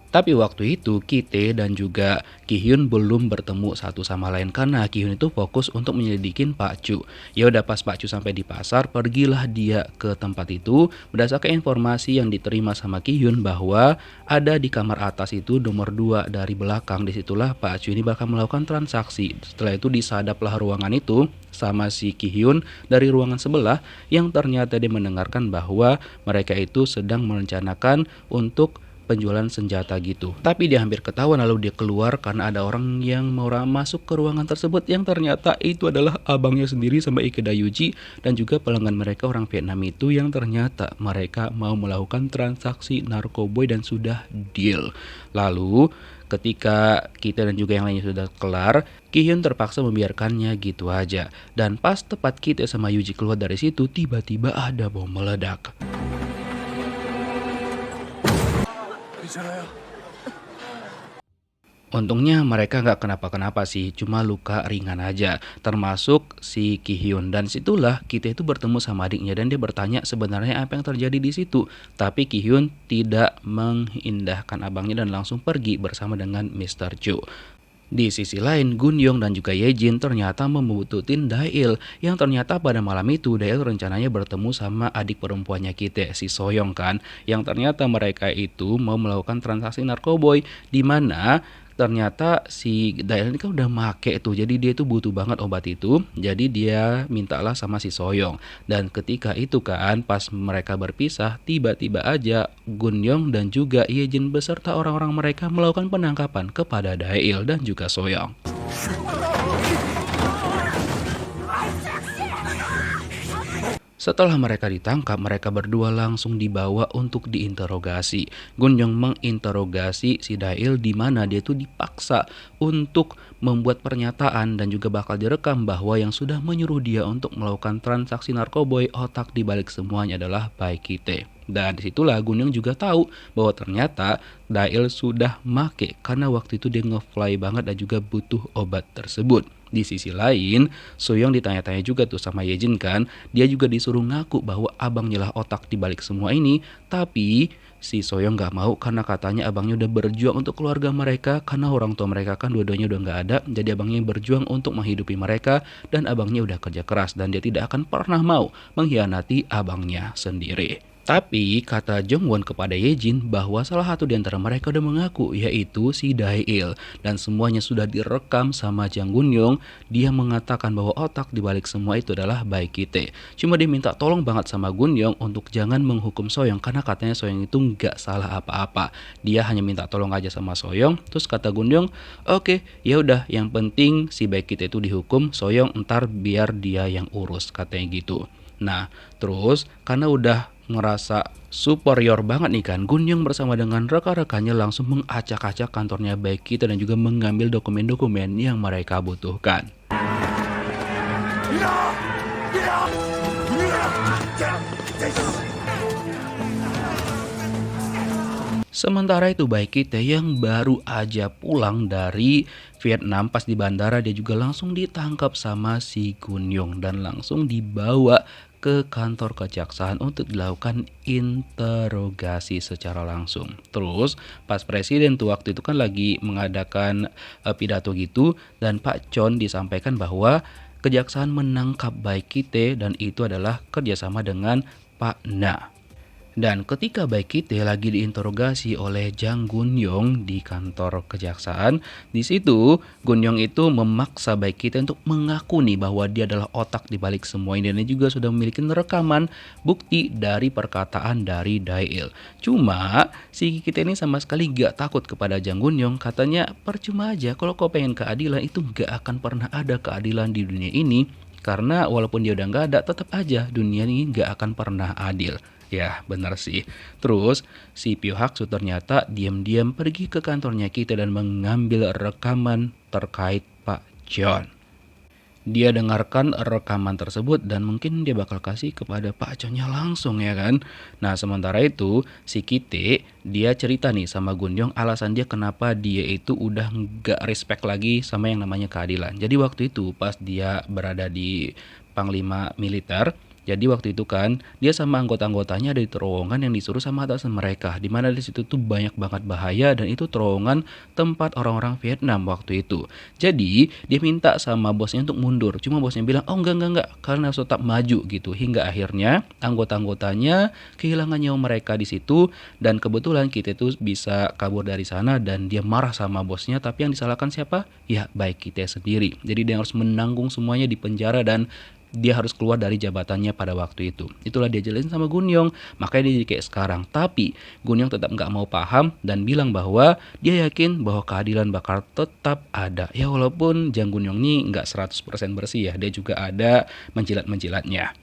Tapi waktu itu Ki-tae dan juga Ki-hyun belum bertemu satu sama lain karena Ki-hyun itu fokus untuk menyelidikin Pak Chu. Ya udah pas Pak Chu sampai di pasar, pergilah dia ke tempat itu berdasarkan informasi yang diterima sama Ki-hyun bahwa ada di kamar atas itu nomor 2 dari belakang. Disitulah Pak Chu ini bakal melakukan transaksi. Setelah itu disadaplah ruangan itu sama si Ki-hyun dari ruangan sebelah yang ternyata dia mendengarkan bahwa mereka itu sedang merencanakan untuk penjualan senjata gitu. Tapi dia hampir ketahuan lalu dia keluar karena ada orang yang mau masuk ke ruangan tersebut yang ternyata itu adalah abangnya sendiri sama Ikeda Yuji dan juga pelanggan mereka orang Vietnam itu yang ternyata mereka mau melakukan transaksi narkoboy dan sudah deal. Lalu ketika kita dan juga yang lainnya sudah kelar, Ki-hyun terpaksa membiarkannya gitu aja. Dan pas tepat kita sama Yuji keluar dari situ, tiba-tiba ada bom meledak. Untungnya mereka nggak kenapa-kenapa sih, cuma luka ringan aja, termasuk si Ki-hyun. Dan situlah kita itu bertemu sama adiknya dan dia bertanya sebenarnya apa yang terjadi di situ. Tapi Ki-hyun tidak mengindahkan abangnya dan langsung pergi bersama dengan Mr. Cho. Di sisi lain, Gun-young dan juga Ye-jin ternyata membututin Dae-il, yang ternyata pada malam itu Dae-il rencananya bertemu sama adik perempuannya kita, si Soyoung kan, yang ternyata mereka itu mau melakukan transaksi narkoboy, di mana ternyata si Dae-il ini kan udah make tuh, jadi dia tuh butuh banget obat itu, jadi dia mintalah sama si Soyoung. Dan ketika itu kan pas mereka berpisah, tiba-tiba aja Gun-young dan juga Ye-jin beserta orang-orang mereka melakukan penangkapan kepada Dae-il dan juga Soyoung. Setelah mereka ditangkap, mereka berdua langsung dibawa untuk diinterogasi. Gun-young menginterogasi si Dae-il di mana dia tuh dipaksa untuk membuat pernyataan dan juga bakal direkam bahwa yang sudah menyuruh dia untuk melakukan transaksi narkoboy, otak dibalik semuanya adalah Baekhyun. Dan disitulah Gun-young juga tahu bahwa ternyata Dae-il sudah make karena waktu itu dia ngefly banget dan juga butuh obat tersebut. Di sisi lain, Soyoung ditanya-tanya juga tuh sama Ye-jin kan, dia juga disuruh ngaku bahwa abangnya lah otak dibalik semua ini, tapi si Soyoung gak mau karena katanya abangnya udah berjuang untuk keluarga mereka karena orang tua mereka kan dua-duanya udah gak ada, jadi abangnya berjuang untuk menghidupi mereka dan abangnya udah kerja keras dan dia tidak akan pernah mau mengkhianati abangnya sendiri. Tapi kata Jongwon kepada Ye-jin bahwa salah satu di antara mereka udah mengaku, yaitu si Dae-il, dan semuanya sudah direkam sama Jang Gun-young. Dia mengatakan bahwa otak dibalik semua itu adalah Baekhyun. Cuma dia minta tolong banget sama Gun-young untuk jangan menghukum Soyoung karena katanya Soyoung itu nggak salah apa-apa. Dia hanya minta tolong aja sama Soyoung. Terus kata Gun-young, oke, ya udah, yang penting si Baekhyun itu dihukum, Soyoung ntar biar dia yang urus, katanya gitu. Nah, terus karena udah ngerasa superior banget nih kan, Gun-young bersama dengan rekan-rekannya langsung mengacak-acak kantornya Baekhyun dan juga mengambil dokumen-dokumen yang mereka butuhkan. Sementara itu Baekhyun yang baru aja pulang dari Vietnam, pas di bandara dia juga langsung ditangkap sama si Gun-young dan langsung dibawa ke kantor kejaksaan untuk dilakukan interogasi secara langsung. Terus pas presiden tuh waktu itu kan lagi mengadakan pidato gitu, dan Pak Chon disampaikan bahwa kejaksaan menangkap Baekhyun dan itu adalah kerjasama dengan Pak Na. Dan ketika Baekhyun lagi diinterogasi oleh Jang Gun-young di kantor kejaksaan, di situ Gun-young itu memaksa Baekhyun untuk mengaku nih bahwa dia adalah otak di balik semua ini, dan dia juga sudah memiliki rekaman bukti dari perkataan dari Dae-il. Cuma si kita ini sama sekali gak takut kepada Jang Gun-young, katanya percuma aja kalau kau pengen keadilan itu gak akan pernah ada keadilan di dunia ini, karena walaupun dia udah gak ada, tetap aja dunia ini gak akan pernah adil. Ya benar sih. Terus si Pyo Hak-soo ternyata diam-diam pergi ke kantornya kita dan mengambil rekaman terkait Pak Chon. Dia dengarkan rekaman tersebut dan mungkin dia bakal kasih kepada Pak Chonnya langsung ya kan. Nah sementara itu si Kite dia cerita nih sama Gun-young alasan dia kenapa dia itu udah gak respect lagi sama yang namanya keadilan. Jadi waktu itu pas dia berada di Panglima Militer, jadi waktu itu kan dia sama anggota-anggotanya ada di terowongan yang disuruh sama atasan mereka, di mana di situ tuh banyak banget bahaya dan itu terowongan tempat orang-orang Vietnam waktu itu. Jadi dia minta sama bosnya untuk mundur, cuma bosnya bilang oh enggak kalian harus tetap maju gitu, hingga akhirnya anggota-anggotanya kehilangan nyawa mereka di situ dan kebetulan kita tuh bisa kabur dari sana dan dia marah sama bosnya, tapi yang disalahkan siapa? Ya baik kita sendiri. Jadi dia harus menanggung semuanya di penjara dan dia harus keluar dari jabatannya pada waktu itu. Itulah dia jelasin sama Gunyong, makanya dia jadi kayak sekarang. Tapi Gunyong tetap nggak mau paham dan bilang bahwa dia yakin bahwa keadilan bakal tetap ada. Ya walaupun Jang Gunyong ini nggak 100% bersih ya, dia juga ada menjilat-menjilatnya.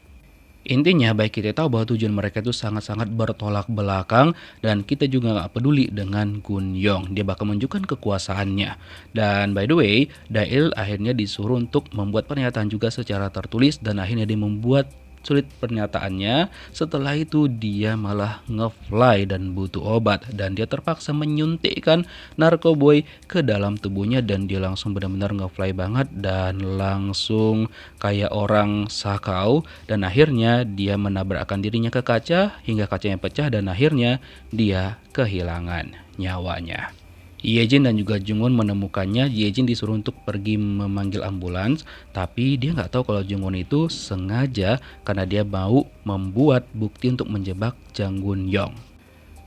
Intinya baik kita tahu bahwa tujuan mereka itu sangat-sangat bertolak belakang dan kita juga nggak peduli dengan Gunyong. Dia bakal menunjukkan kekuasaannya. Dan by the way, Dail akhirnya disuruh untuk membuat pernyataan juga secara tertulis dan akhirnya dia membuat sulit pernyataannya. Setelah itu dia malah ngefly dan butuh obat dan dia terpaksa menyuntikkan narkoboy ke dalam tubuhnya dan dia langsung benar-benar ngefly banget dan langsung kayak orang sakau dan akhirnya dia menabrakkan dirinya ke kaca hingga kacanya pecah dan akhirnya dia kehilangan nyawanya. Yejin dan juga Jungwon menemukannya. Yejin disuruh untuk pergi memanggil ambulans, tapi dia nggak tahu kalau Jungwon itu sengaja karena dia mau membuat bukti untuk menjebak Jang Gunyong.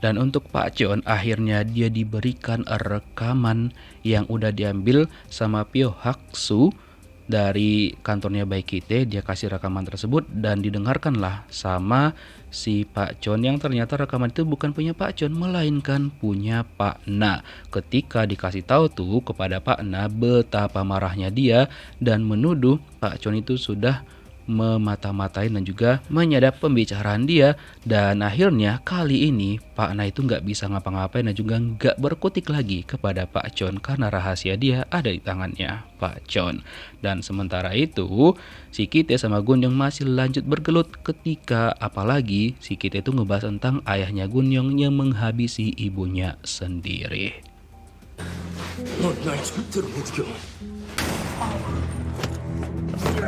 Dan untuk Pak Chon akhirnya dia diberikan rekaman yang udah diambil sama Pyo Hak-soo dari kantornya Baekhyun. Dia kasih rekaman tersebut dan didengarkanlah sama si Pak Chon yang ternyata rekaman itu bukan punya Pak Chon melainkan punya Pak Na. Ketika dikasih tahu tuh kepada Pak Na betapa marahnya dia dan menuduh Pak Chon itu sudah memata-matain dan juga menyadap pembicaraan dia dan akhirnya kali ini Pak Na itu nggak bisa ngapa-ngapain dan juga nggak berkutik lagi kepada Pak Chon karena rahasia dia ada di tangannya Pak Chon. Dan sementara itu si Kite sama Gunyong masih lanjut bergelut ketika apalagi si Kite itu ngebahas tentang ayahnya Gunyong yang menghabisi ibunya sendiri.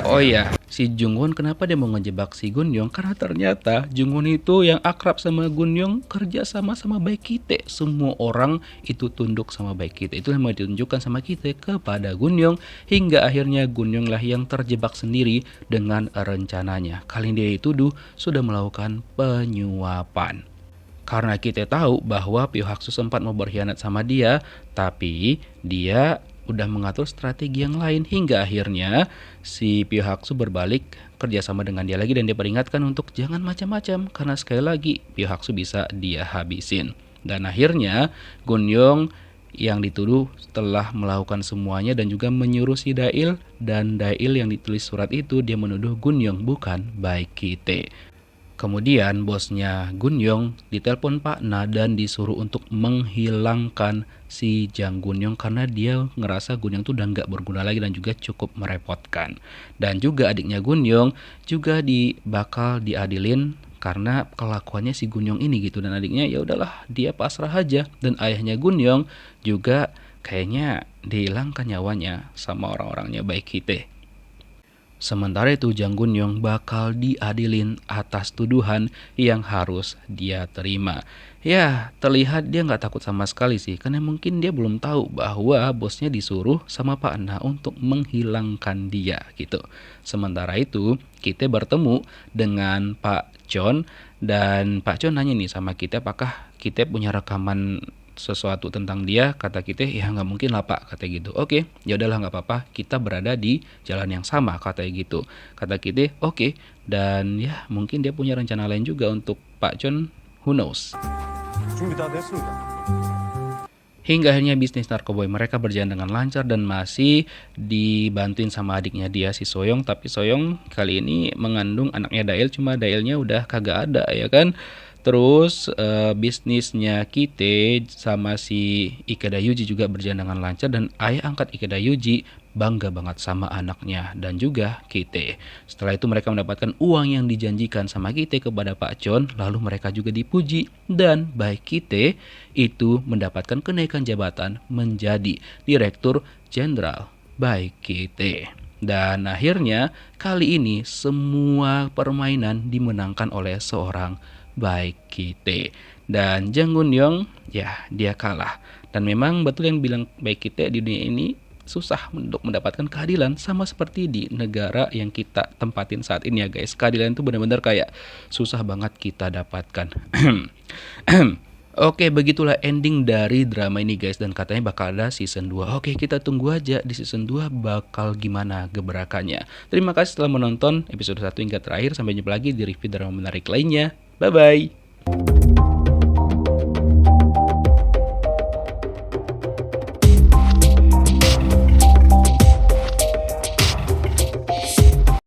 Oh iya, si Jungwon kenapa dia mau ngejebak si Gunyong? Karena ternyata Jungwon itu yang akrab sama Gunyong kerja sama Baekhyun. Semua orang itu tunduk sama Baekhyun. Itu yang mau ditunjukkan sama kita kepada Gunyong hingga akhirnya Gunyong lah yang terjebak sendiri dengan rencananya. Kali ini dia dituduh sudah melakukan penyuapan. Karena kita tahu bahwa Pyo Hak-soo sempat mau berkhianat sama dia, tapi dia udah mengatur strategi yang lain hingga akhirnya si Pyo Hak-soo berbalik kerjasama dengan dia lagi dan dia peringatkan untuk jangan macam-macam karena sekali lagi Pyo Hak-soo bisa dia habisin. Dan akhirnya Gunyong yang dituduh setelah melakukan semuanya dan juga menyuruh si Dail dan Dail yang ditulis surat itu dia menuduh Gunyong bukan Baekhyun. Kemudian bosnya Gunyong ditelepon Pak Na dan disuruh untuk menghilangkan si Jang Gunyong karena dia ngerasa Gunyong tuh udah nggak berguna lagi dan juga cukup merepotkan. Dan juga adiknya Gunyong juga bakal diadilin karena kelakuannya si Gunyong ini gitu dan adiknya ya udahlah dia pasrah aja dan ayahnya Gunyong juga kayaknya dihilangkan nyawanya sama orang-orangnya Baekhyun. Sementara itu Jang Gunyong bakal diadilin atas tuduhan yang harus dia terima. Ya terlihat dia nggak takut sama sekali sih karena mungkin dia belum tahu bahwa bosnya disuruh sama Pak Na untuk menghilangkan dia gitu. Sementara itu kita bertemu dengan Pak Chon dan Pak Chon nanya nih sama kita apakah kita punya rekaman sesuatu tentang dia. Kata kita ya nggak mungkin lah Pak, kata gitu. Oke, ya udahlah nggak apa-apa, kita berada di jalan yang sama, kata gitu. Kata kita oke, dan ya mungkin dia punya rencana lain juga untuk Pak Chon, who knows. 준비 다 됐습니다. Hingga akhirnya bisnis narkoboy mereka berjalan dengan lancar dan masih dibantuin sama adiknya dia si Soyong. Tapi Soyong kali ini mengandung anaknya Dail, cuma Dailnya udah kagak ada ya kan. Terus bisnisnya Kite sama si Ikeda Yuji juga berjalan dengan lancar dan ayah angkat Ikeda Yuji bangga banget sama anaknya dan juga Kite. Setelah itu mereka mendapatkan uang yang dijanjikan sama Kite kepada Pak Chon, lalu mereka juga dipuji dan baik Kite itu mendapatkan kenaikan jabatan menjadi Direktur Jenderal baik Kite. Dan akhirnya kali ini semua permainan dimenangkan oleh seorang Baekhyun. Dan Jang Gunyong ya dia kalah. Dan memang betul yang bilang Baekhyun di dunia ini susah untuk mendapatkan keadilan sama seperti di negara yang kita tempatin saat ini ya guys. Keadilan itu benar-benar kayak susah banget kita dapatkan. Oke, begitulah ending dari drama ini guys, dan katanya bakal ada season 2. Oke, kita tunggu aja di season 2 bakal gimana gebrakannya. Terima kasih telah menonton episode 1 hingga terakhir. Sampai jumpa lagi di review drama menarik lainnya. Bye bye.